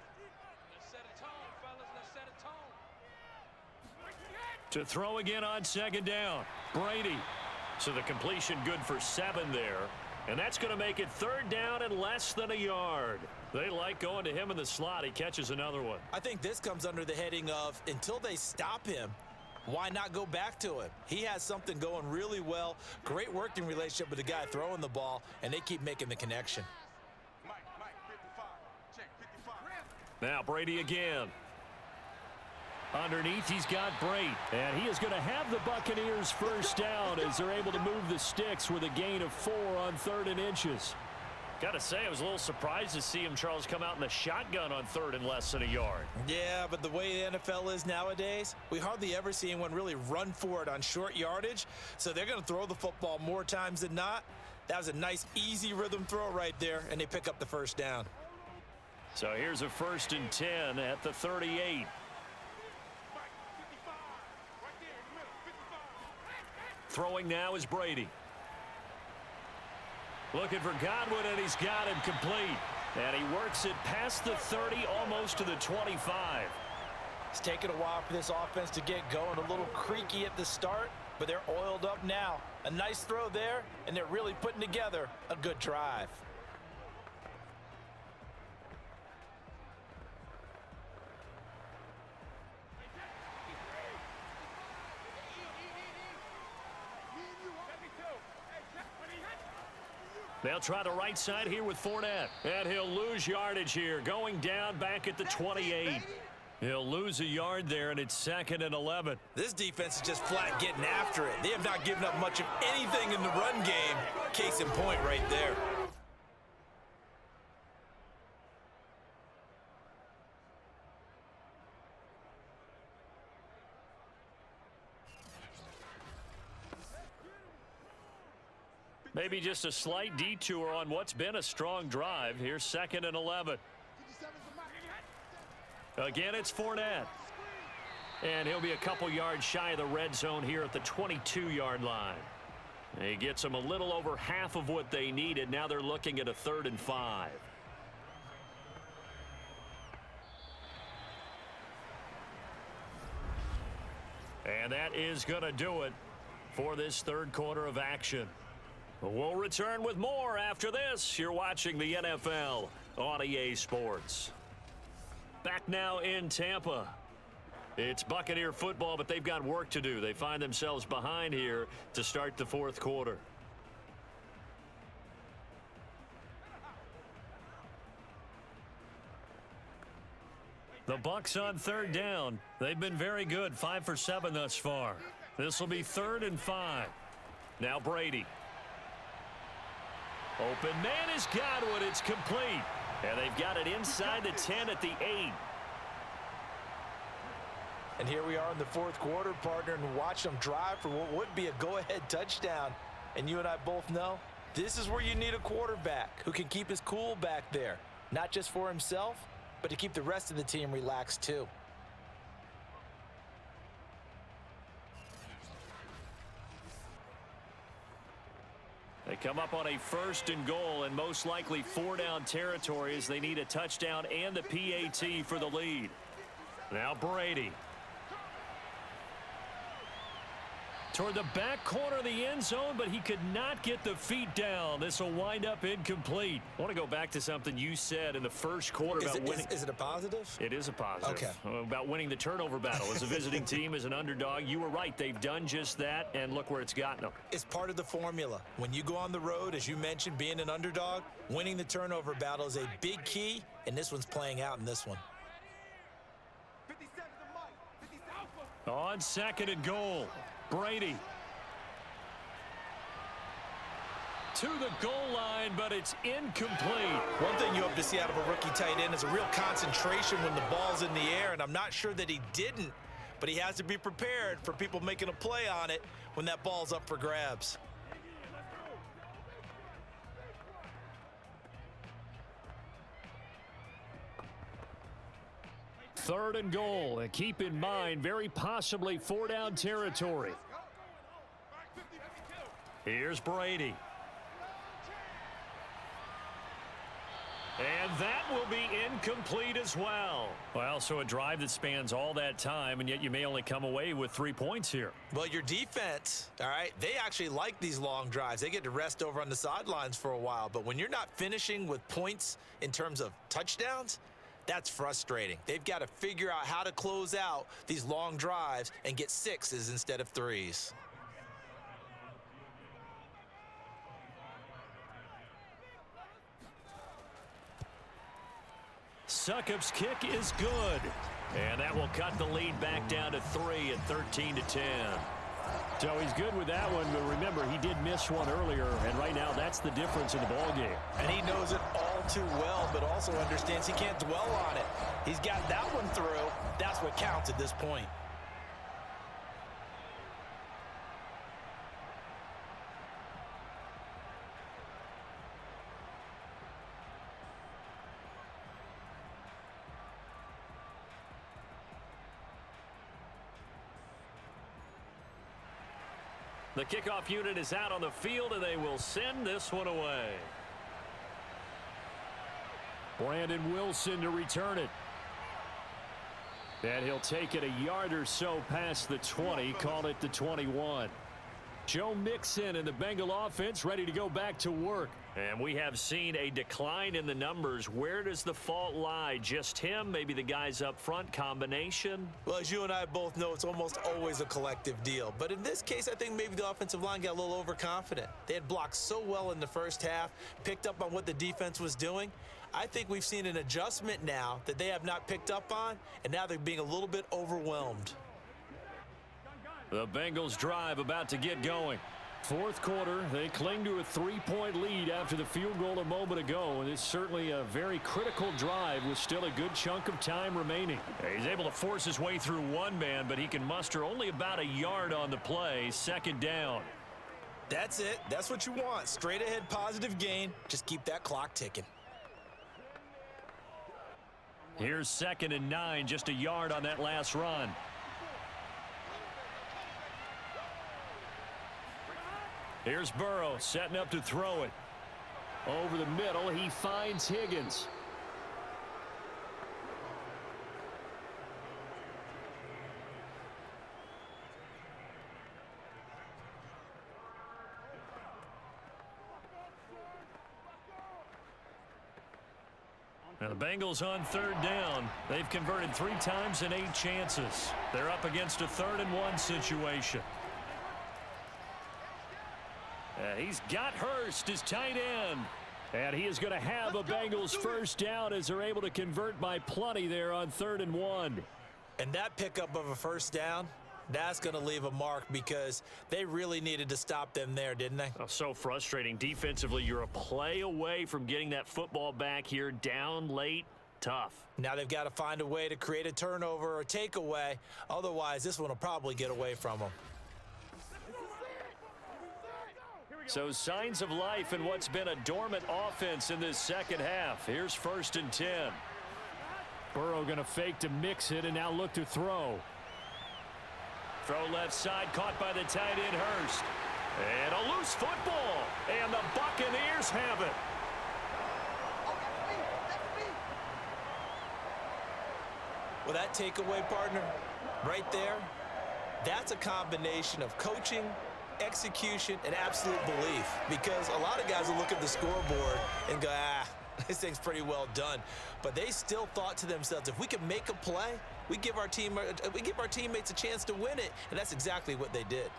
Let's set a tone, fellas. Let's set a tone. To throw again on 2nd down. Brady. So the completion good for 7 there. And that's going to make it 3rd down and less than a yard. They like going to him in the slot. He catches another one. I think this comes under the heading of, until they stop him, why not go back to him? He has something going really well, great working relationship with the guy throwing the ball, and they keep making the connection. Mike, 55. Check, 55. Now Brady again. Underneath, he's got Brady. And he is going to have the Buccaneers first down as they're able to move the sticks with a gain of 4 on 3rd and inches. Got to say, I was a little surprised to see him, Charles, come out in the shotgun on 3rd and less than a yard. Yeah, but the way the NFL is nowadays, we hardly ever see anyone really run for it on short yardage. So they're going to throw the football more times than not. That was a nice, easy rhythm throw right there, and they pick up the first down. So here's a 1st and 10 at the 38. Throwing now is Brady. Looking for Godwin, and he's got him complete. And he works it past the 30, almost to the 25. It's taken a while for this offense to get going. A little creaky at the start, but they're oiled up now. A nice throw there, and they're really putting together a good drive. They'll try the right side here with Fournette. And he'll lose yardage here, going down back at the 28. He'll lose a yard there, and it's 2nd and 11. This defense is just flat getting after it. They have not given up much of anything in the run game. Case in point right there. Maybe just a slight detour on what's been a strong drive. Here's 2nd and 11. Again, it's Fournette. And he'll be a couple yards shy of the red zone here at the 22-yard line. He gets them a little over half of what they needed. Now they're looking at a 3rd and 5. And that is going to do it for this 3rd quarter of action. We'll return with more after this. You're watching the NFL on EA Sports. Back now in Tampa. It's Buccaneer football, but they've got work to do. They find themselves behind here to start the 4th quarter. The Bucs on 3rd down. They've been very good, 5 for 7 thus far. This will be 3rd and 5. Now Brady. Open man is Godwin. It's complete. And they've got it inside the 10 at the 8. And here we are in the 4th quarter, partner, and watch them drive for what would be a go-ahead touchdown. And you and I both know this is where you need a quarterback who can keep his cool back there. Not just for himself, but to keep the rest of the team relaxed too. They come up on a 1st and goal, and most likely 4-down territory as they need a touchdown and the PAT for the lead. Now Brady. Toward the back corner of the end zone, but he could not get the feet down. This will wind up incomplete. I want to go back to something you said in the 1st quarter about winning. Is it a positive? It is a positive. Okay. About winning the turnover battle. As a visiting team, as an underdog, you were right. They've done just that, and look where it's gotten them. It's part of the formula. When you go on the road, as you mentioned, being an underdog, winning the turnover battle is a big key, and this one's playing out in this one. 57 to Mike. 57. On 2nd and goal. Brady to the goal line, but it's incomplete. One thing you hope to see out of a rookie tight end is a real concentration when the ball's in the air, and I'm not sure that he didn't, but he has to be prepared for people making a play on it when that ball's up for grabs. Third and goal, and keep in mind, very possibly 4-down territory. Here's Brady. And that will be incomplete as well. Well, so a drive that spans all that time, and yet you may only come away with 3 points here. Well, your defense, all right, they actually like these long drives. They get to rest over on the sidelines for a while. But when you're not finishing with points in terms of touchdowns, That's frustrating. They've got to figure out how to close out these long drives and get 6s instead of 3s. Succop's kick is good. And that will cut the lead back down to 3 at 13-10. So he's good with that one, but remember, he did miss one earlier, and right now that's the difference in the ballgame. And he knows it all too well, but also understands he can't dwell on it. He's got that one through. That's what counts at this point. The kickoff unit is out on the field, and they will send this one away. Brandon Wilson to return it. And he'll take it a yard or so past the 20, call it the 21. Joe Mixon and the Bengal offense ready to go back to work. And we have seen a decline in the numbers. Where does the fault lie? Just him? Maybe the guys up front? Combination? Well, as you and I both know, it's almost always a collective deal. But in this case, I think maybe the offensive line got a little overconfident. They had blocked so well in the first half, picked up on what the defense was doing. I think we've seen an adjustment now that they have not picked up on, and now they're being a little bit overwhelmed. The Bengals drive about to get going. Fourth quarter, they cling to a 3-point lead after the field goal a moment ago, and it's certainly a very critical drive with still a good chunk of time remaining. He's able to force his way through one man, but he can muster only about a yard on the play. Second down. That's it. That's what you want. Straight ahead positive gain. Just keep that clock ticking. Here's 2nd and 9, just a yard on that last run. Here's Burrow setting up to throw it. Over the middle, he finds Higgins. Now the Bengals on 3rd down. They've converted 3 times in 8 chances. They're up against a 3rd and 1 situation. He's got Hurst, his tight end. And he is going to have a Bengals first down as they're able to convert by plenty there on 3rd and 1. And that pickup of a first down, that's going to leave a mark because they really needed to stop them there, didn't they? Oh, so frustrating. Defensively, you're a play away from getting that football back here. Down late, tough. Now they've got to find a way to create a turnover or takeaway. Otherwise, this one will probably get away from them. So signs of life in what's been a dormant offense in this second half. Here's 1st and 10. Burrow going to fake to mix it and now look to throw. Throw left side, caught by the tight end Hurst. And a loose football. And the Buccaneers have it. Well, that takeaway, partner, right there, that's a combination of coaching, execution, and absolute belief. Because a lot of guys will look at the scoreboard and go, this thing's pretty well done. But they still thought to themselves, if we can make a play, we give our teammates a chance to win it. And that's exactly what they did.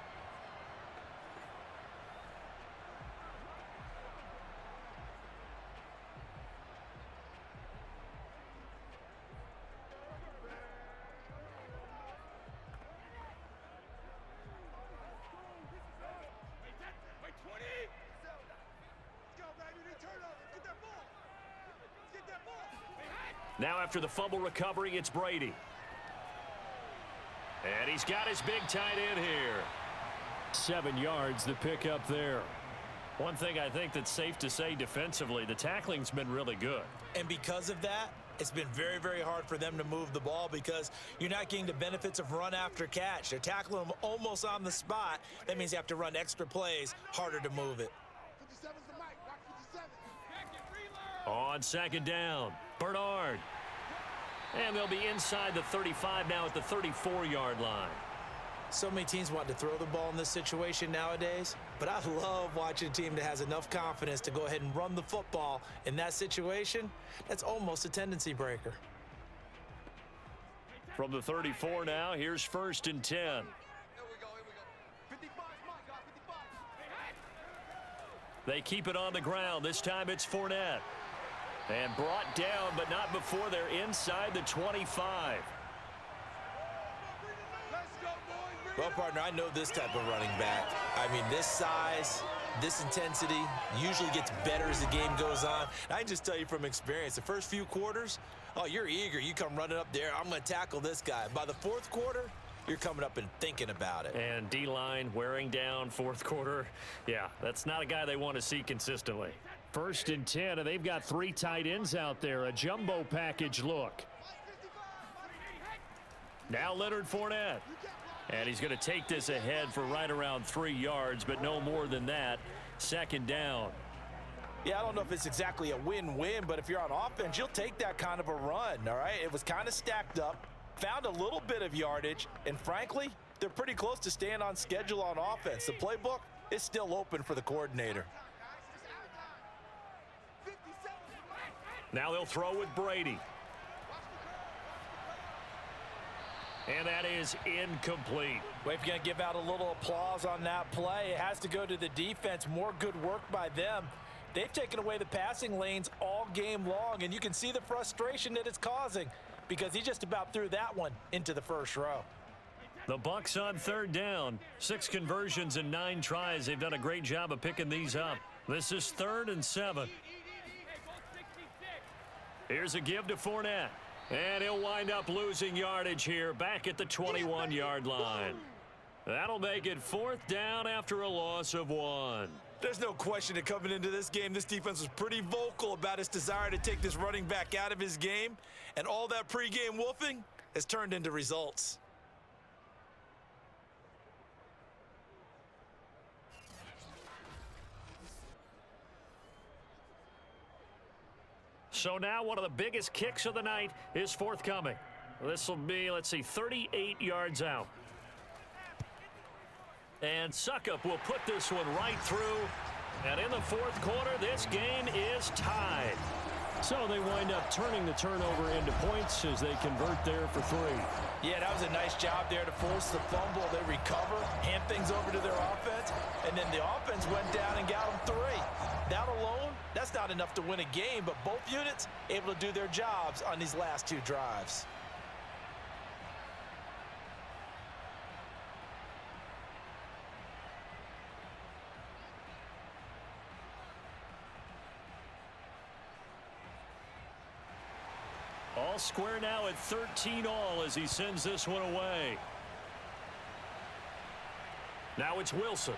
Now after the fumble recovery, it's Brady. And he's got his big tight end here. 7 yards, the pickup there. One thing I think that's safe to say defensively, the tackling's been really good. And because of that, it's been very, very hard for them to move the ball because you're not getting the benefits of run after catch. They're tackling them almost on the spot. That means you have to run extra plays, harder to move it. 57's the mic. Watch 57. On 2nd down, Bernard. And they'll be inside the 35 now at the 34-yard line. So many teams want to throw the ball in this situation nowadays, but I love watching a team that has enough confidence to go ahead and run the football in that situation. That's almost a tendency breaker. From the 34 now, here's 1st and 10. Here we go. 55, come on, guys, 55. They keep it on the ground. This time it's Fournette. And brought down, but not before they're inside the 25. Let's go, boys. Well, partner, I know this type of running back. I mean, this size, this intensity usually gets better as the game goes on. And I can just tell you from experience, the first few quarters, oh, you're eager. You come running up there. I'm going to tackle this guy. By the 4th quarter, you're coming up and thinking about it. And D-line wearing down 4th quarter. Yeah, that's not a guy they want to see consistently. 1st and 10, and they've got 3 tight ends out there. A jumbo package look. Now Leonard Fournette. And he's going to take this ahead for right around 3 yards, but no more than that. 2nd down. Yeah, I don't know if it's exactly a win-win, but if you're on offense, you'll take that kind of a run, all right? It was kind of stacked up, found a little bit of yardage, and frankly, they're pretty close to staying on schedule on offense. The playbook is still open for the coordinator. Now they'll throw with Brady. And that is incomplete. Well, if you're going to give out a little applause on that play, it has to go to the defense. More good work by them. They've taken away the passing lanes all game long, and you can see the frustration that it's causing because he just about threw that one into the first row. The Bucs on 3rd down. 6 conversions and 9 tries. They've done a great job of picking these up. This is 3rd and 7. Here's a give to Fournette. And he'll wind up losing yardage here back at the 21-yard line. That'll make it 4th down after a loss of 1. There's no question that coming into this game, this defense was pretty vocal about its desire to take this running back out of his game. And all that pregame wolfing has turned into results. So now one of the biggest kicks of the night is forthcoming. This will be, let's see, 38 yards out. And Suckup will put this one right through. And in the 4th quarter, this game is tied. So they wind up turning the turnover into points as they convert there for 3. Yeah, that was a nice job there to force the fumble. They recover, hand things over to their offense, and then the offense went down and got them 3. That alone, that's not enough to win a game, but both units able to do their jobs on these last 2 drives. All square now at 13-all as he sends this one away. Now it's Wilson.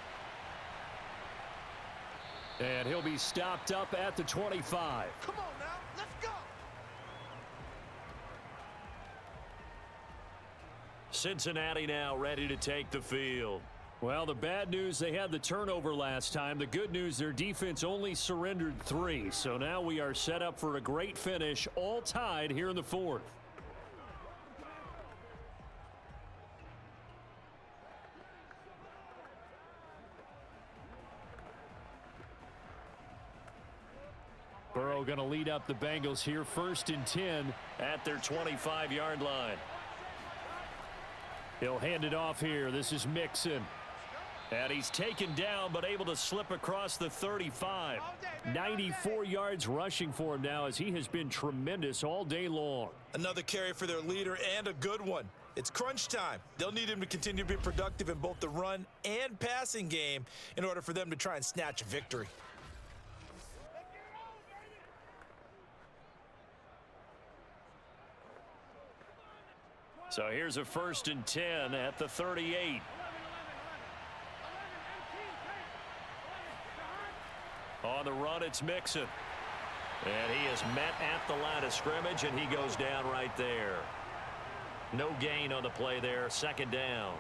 And he'll be stopped up at the 25. Come on now, let's go. Cincinnati now ready to take the field. Well, the bad news, they had the turnover last time. The good news, their defense only surrendered 3. So now we are set up for a great finish, all tied here in the 4th. Burrow going to lead up the Bengals here, 1st and 10 at their 25-yard line. He'll hand it off here. This is Mixon. And he's taken down, but able to slip across the 35. 94 yards rushing for him now as he has been tremendous all day long. Another carry for their leader and a good one. It's crunch time. They'll need him to continue to be productive in both the run and passing game in order for them to try and snatch a victory. So here's a 1st and 10 at the 38. On the run, it's Mixon. And he is met at the line of scrimmage, and he goes down right there. No gain on the play there, 2nd down.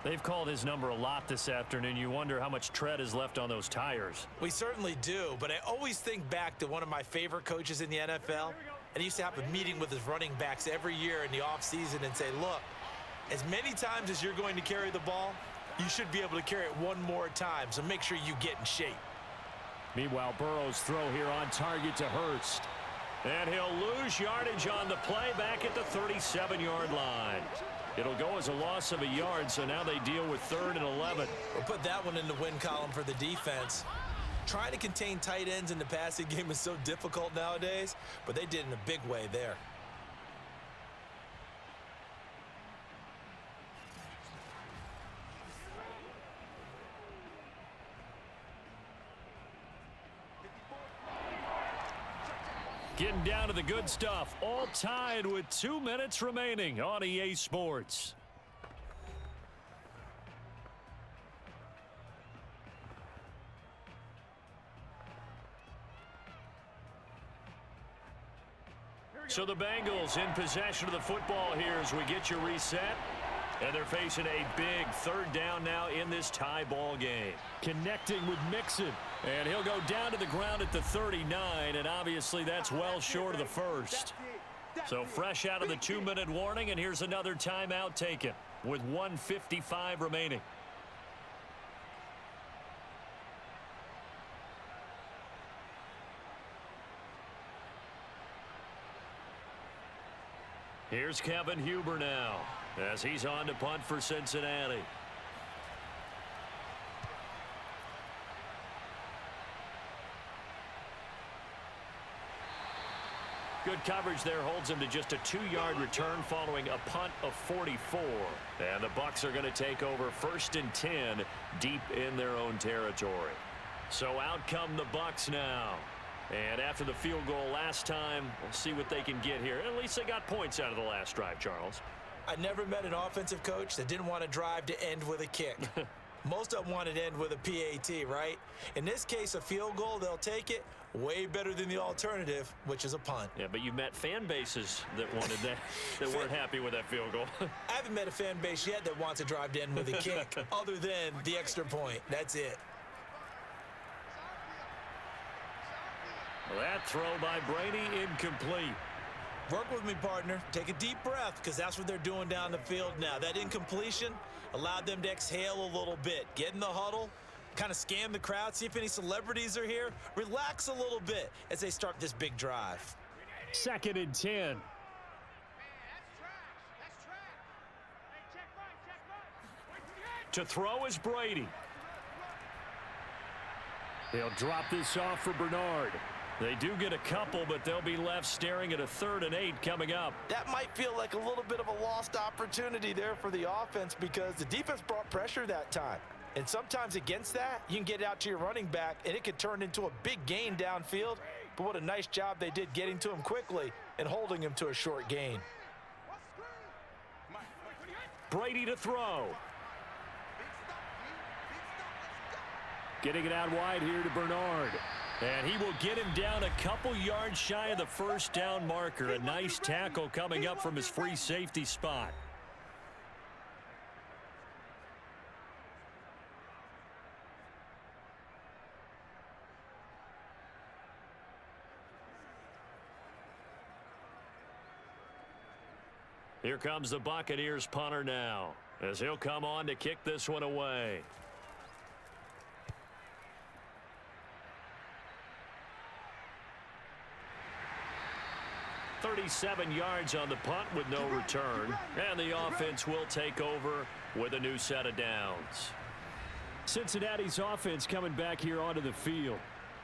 They've called his number a lot this afternoon. You wonder how much tread is left on those tires. We certainly do, but I always think back to one of my favorite coaches in the NFL, and he used to have a meeting with his running backs every year in the offseason and say, look, as many times as you're going to carry the ball, you should be able to carry it one more time, so make sure you get in shape. Meanwhile, Burrow's throw here on target to Hurst. And he'll lose yardage on the play back at the 37-yard line. It'll go as a loss of a yard, so now they deal with 3rd and 11. We'll put that one in the win column for the defense. Trying to contain tight ends in the passing game is so difficult nowadays, but they did in a big way there. Getting down to the good stuff, all tied with 2 minutes remaining on EA Sports. So the Bengals in possession of the football here as we get you reset. And they're facing a big 3rd down now in this tie ball game. Connecting with Mixon. And he'll go down to the ground at the 39, and obviously that's well short of the first. So fresh out of the 2-minute warning, and here's another timeout taken with 1:55 remaining. Here's Kevin Huber now as he's on to punt for Cincinnati. Good coverage there holds him to just a 2-yard return following a punt of 44. And the Bucs are going to take over 1st and 10 deep in their own territory. So out come the Bucs now. And after the field goal last time, we'll see what they can get here. At least they got points out of the last drive, Charles. I never met an offensive coach that didn't want to drive to end with a kick. Most of them wanted to end with a PAT, right? In this case, a field goal, they'll take it. Way better than the alternative, which is a punt. Yeah, but you've met fan bases that wanted that, that weren't happy with that field goal. I haven't met a fan base yet that wants to drive to end with a kick, other than the extra point. That's it. Well, that throw by Brady incomplete. Work with me, partner. Take a deep breath, because that's what they're doing down the field now. That incompletion allowed them to exhale a little bit. Get in the huddle, kind of scan the crowd, see if any celebrities are here. Relax a little bit as they start this big drive. 2nd and 10. To throw is Brady. They'll drop this off for Bernard. They do get a couple, but they'll be left staring at a 3rd and 8 coming up. That might feel like a little bit of a lost opportunity there for the offense because the defense brought pressure that time. And sometimes against that, you can get out to your running back, and it could turn into a big gain downfield. But what a nice job they did getting to him quickly and holding him to a short gain. Brady to throw. Getting it out wide here to Bernard. And he will get him down a couple yards shy of the 1st down marker. A nice tackle coming up from his free safety spot. Here comes the Buccaneers punter now, as he'll come on to kick this one away. $37 yards on the punt with no return. And the offense will take over with a new set of downs. Cincinnati's offense coming back here onto the field.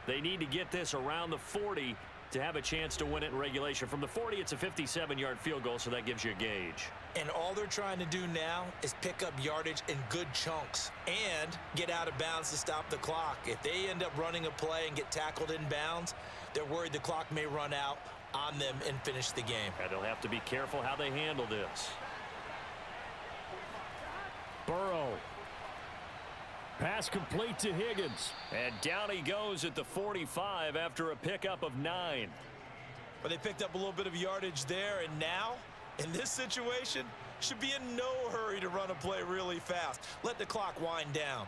They need to get this around the 40 to have a chance to win it in regulation. From the 40, it's a 57-yard field goal, so that gives you a gauge. And all they're trying to do now is pick up yardage in good chunks and get out of bounds to stop the clock. If they end up running a play and get tackled in bounds, they're worried the clock may run out on them and finish the game. And they'll have to be careful how they handle this. Burrow. Pass complete to Higgins. And down he goes at the 45 after a pickup of 9. But they picked up a little bit of yardage there, and now, in this situation, should be in no hurry to run a play really fast. Let the clock wind down.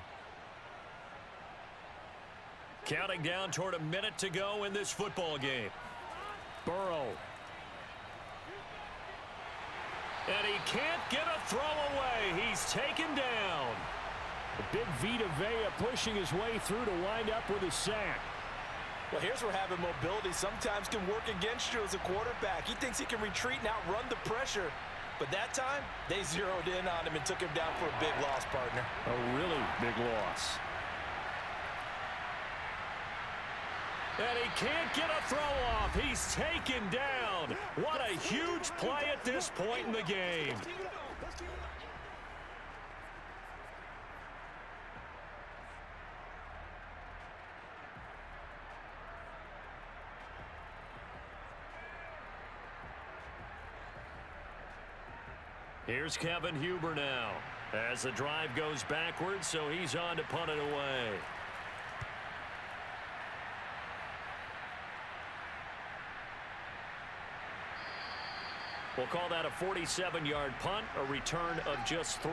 Counting down toward a minute to go in this football game. Burrow. And he can't get a throw away. He's taken down. The big Vita Vea pushing his way through to wind up with a sack. Well, here's where having mobility sometimes can work against you as a quarterback. He thinks he can retreat and outrun the pressure. But that time, they zeroed in on him and took him down for a big loss, partner. A really big loss. And he can't get a throw off. He's taken down. What a huge play at this point in the game. Here's Kevin Huber now as the drive goes backwards, so he's on to punt it away. We'll call that a 47-yard punt, a return of just 3.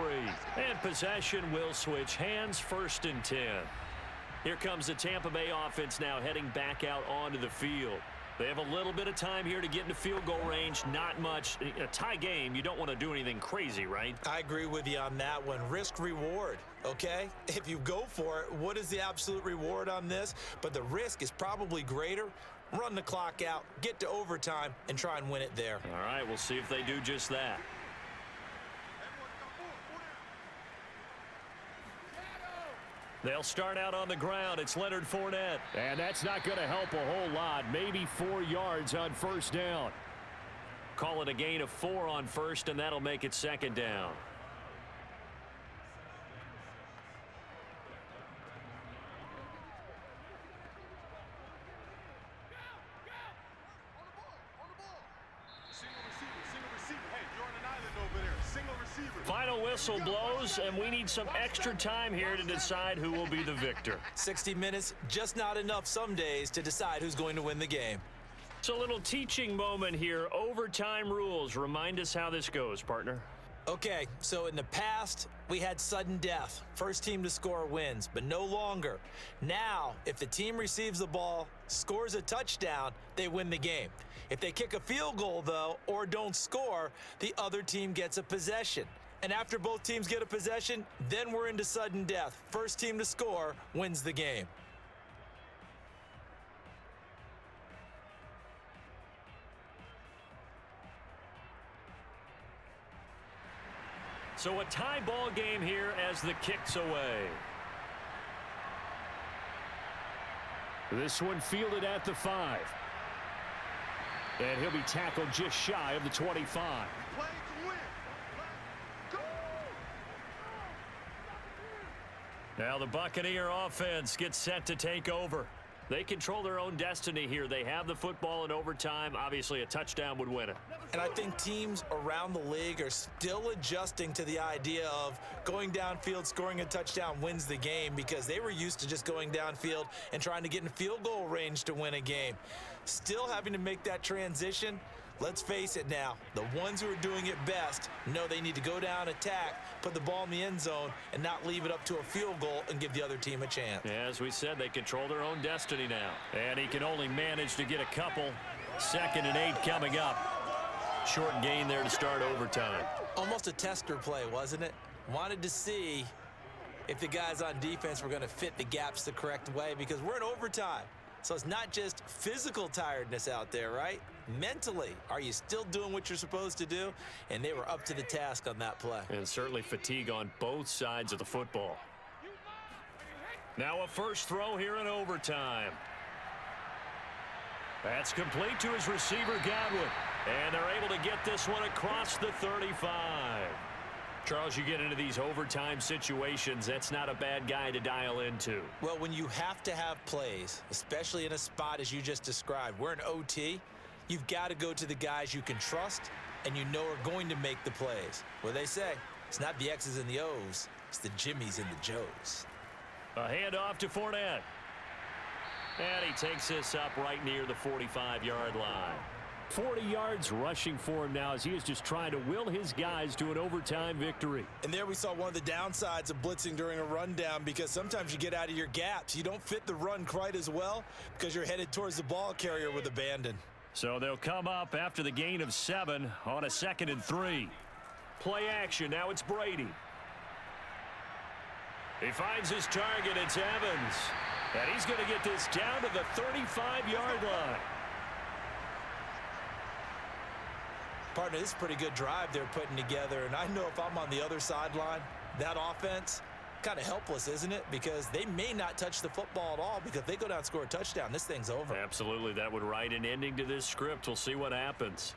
And possession will switch hands, 1st and 10. Here comes the Tampa Bay offense now heading back out onto the field. They have a little bit of time here to get into field goal range, not much. A tie game, you don't want to do anything crazy, right? I agree with you on that one. Risk reward, okay? If you go for it, what is the absolute reward on this? But the risk is probably greater. Run the clock out, get to overtime, and try and win it there. All right, we'll see if they do just that. They'll start out on the ground. It's Leonard Fournette. And that's not going to help a whole lot. Maybe 4 yards on 1st down. Call it a gain of 4 on 1st, and that'll make it 2nd down. Final whistle blows, and we need some extra time here to decide who will be the victor. 60 minutes, just not enough some days to decide who's going to win the game. It's a little teaching moment here. Overtime rules. Remind us how this goes, partner. Okay, so in the past, we had sudden death. First team to score wins, but no longer. Now, if the team receives the ball, scores a touchdown, they win the game. If they kick a field goal, though, or don't score, the other team gets a possession. And after both teams get a possession, then we're into sudden death. First team to score wins the game. So a tie ball game here as the kick's away. This one fielded at the 5. And he'll be tackled just shy of the 25. Now the Buccaneer offense gets set to take over. They control their own destiny here. They have the football in overtime. Obviously, a touchdown would win it. And I think teams around the league are still adjusting to the idea of going downfield, scoring a touchdown wins the game, because they were used to just going downfield and trying to get in field goal range to win a game. Still having to make that transition. Let's face it now, the ones who are doing it best know they need to go down, attack, put the ball in the end zone, and not leave it up to a field goal and give the other team a chance. As we said, they control their own destiny now. And he can only manage to get a couple. 2nd and 8 coming up. Short gain there to start overtime. Almost a tester play, wasn't it? Wanted to see if the guys on defense were going to fit the gaps the correct way, because we're in overtime. So it's not just physical tiredness out there, right? Mentally, are you still doing what you're supposed to do? And they were up to the task on that play. And certainly fatigue on both sides of the football. Now a first throw here in overtime. That's complete to his receiver, Godwin. And they're able to get this one across the 35. Charles, you get into these overtime situations, that's not a bad guy to dial into. Well, when you have to have plays, especially in a spot as you just described, we're in OT, you've got to go to the guys you can trust and you know are going to make the plays. Well, they say it's not the X's and the O's, it's the Jimmys and the Joes. A handoff to Fournette. And he takes this up right near the 45-yard line. 40 yards rushing for him now as he is just trying to will his guys to an overtime victory. And there we saw one of the downsides of blitzing during a rundown, because sometimes you get out of your gaps. You don't fit the run quite as well because you're headed towards the ball carrier with abandon. So they'll come up after the gain of 7 on a 2nd and 3. Play action. Now it's Brady. He finds his target. It's Evans. And he's going to get this down to the 35-yard line. Partner, this is a pretty good drive they're putting together. And I know if I'm on the other sideline, that offense, kind of helpless, isn't it? Because they may not touch the football at all, because if they go down and score a touchdown, this thing's over. Absolutely. That would write an ending to this script. We'll see what happens.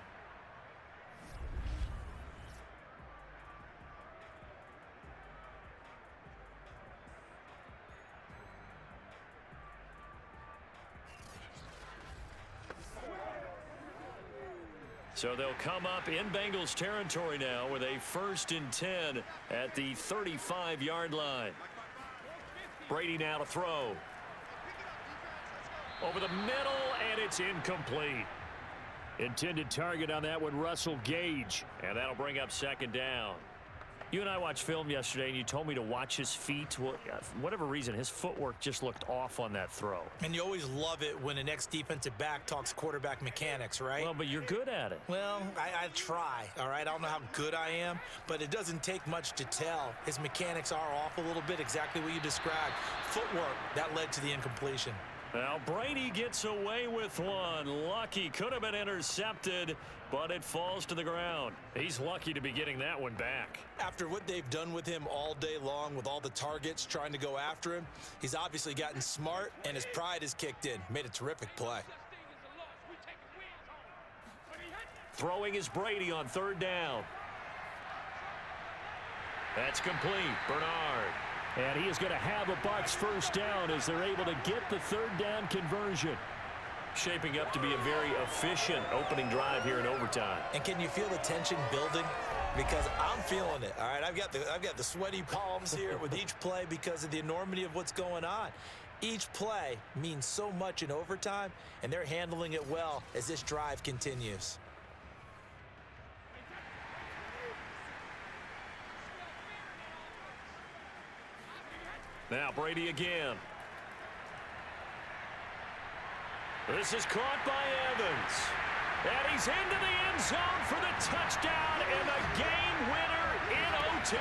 So they'll come up in Bengals territory now with a 1st and 10 at the 35-yard line. Brady now to throw. Over the middle, and it's incomplete. Intended target on that one, Russell Gage. And that'll bring up 2nd down. You and I watched film yesterday, and you told me to watch his feet. Well, for whatever reason, his footwork just looked off on that throw. And you always love it when the next defensive back talks quarterback mechanics, right? Well, but you're good at it. Well, I try, all right? I don't know how good I am, but it doesn't take much to tell. His mechanics are off a little bit, exactly what you described. Footwork, that led to the incompletion. Now Brady gets away with one. Lucky, could have been intercepted, but it falls to the ground. He's lucky to be getting that one back. After what they've done with him all day long, with all the targets trying to go after him, he's obviously gotten smart, and his pride has kicked in. Made a terrific play. Throwing is Brady on 3rd down. That's complete. Bernard. And he is going to have a Bucs 1st down as they're able to get the 3rd down conversion. Shaping up to be a very efficient opening drive here in overtime. And can you feel the tension building? Because I'm feeling it. All right, I've got the sweaty palms here with each play because of the enormity of what's going on. Each play means so much in overtime, and they're handling it well as this drive continues. Now Brady again. This is caught by Evans. And he's into the end zone for the touchdown and the game winner in OT.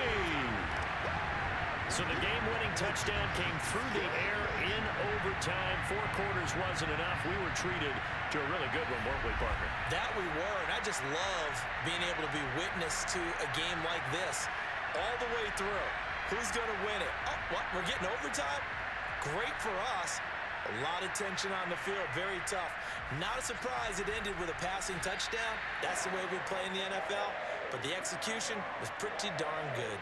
So the game-winning touchdown came through the air in overtime. 4 quarters wasn't enough. We were treated to a really good one, weren't we, partner? That we were, and I just love being able to be witness to a game like this all the way through. Who's going to win it? Oh, what? We're getting overtime? Great for us. A lot of tension on the field. Very tough. Not a surprise it ended with a passing touchdown. That's the way we play in the NFL. But the execution was pretty darn good.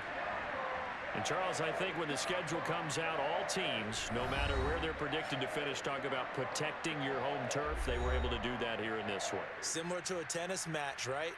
And, Charles, I think when the schedule comes out, all teams, no matter where they're predicted to finish, talk about protecting your home turf. They were able to do that here in this one. Similar to a tennis match, right?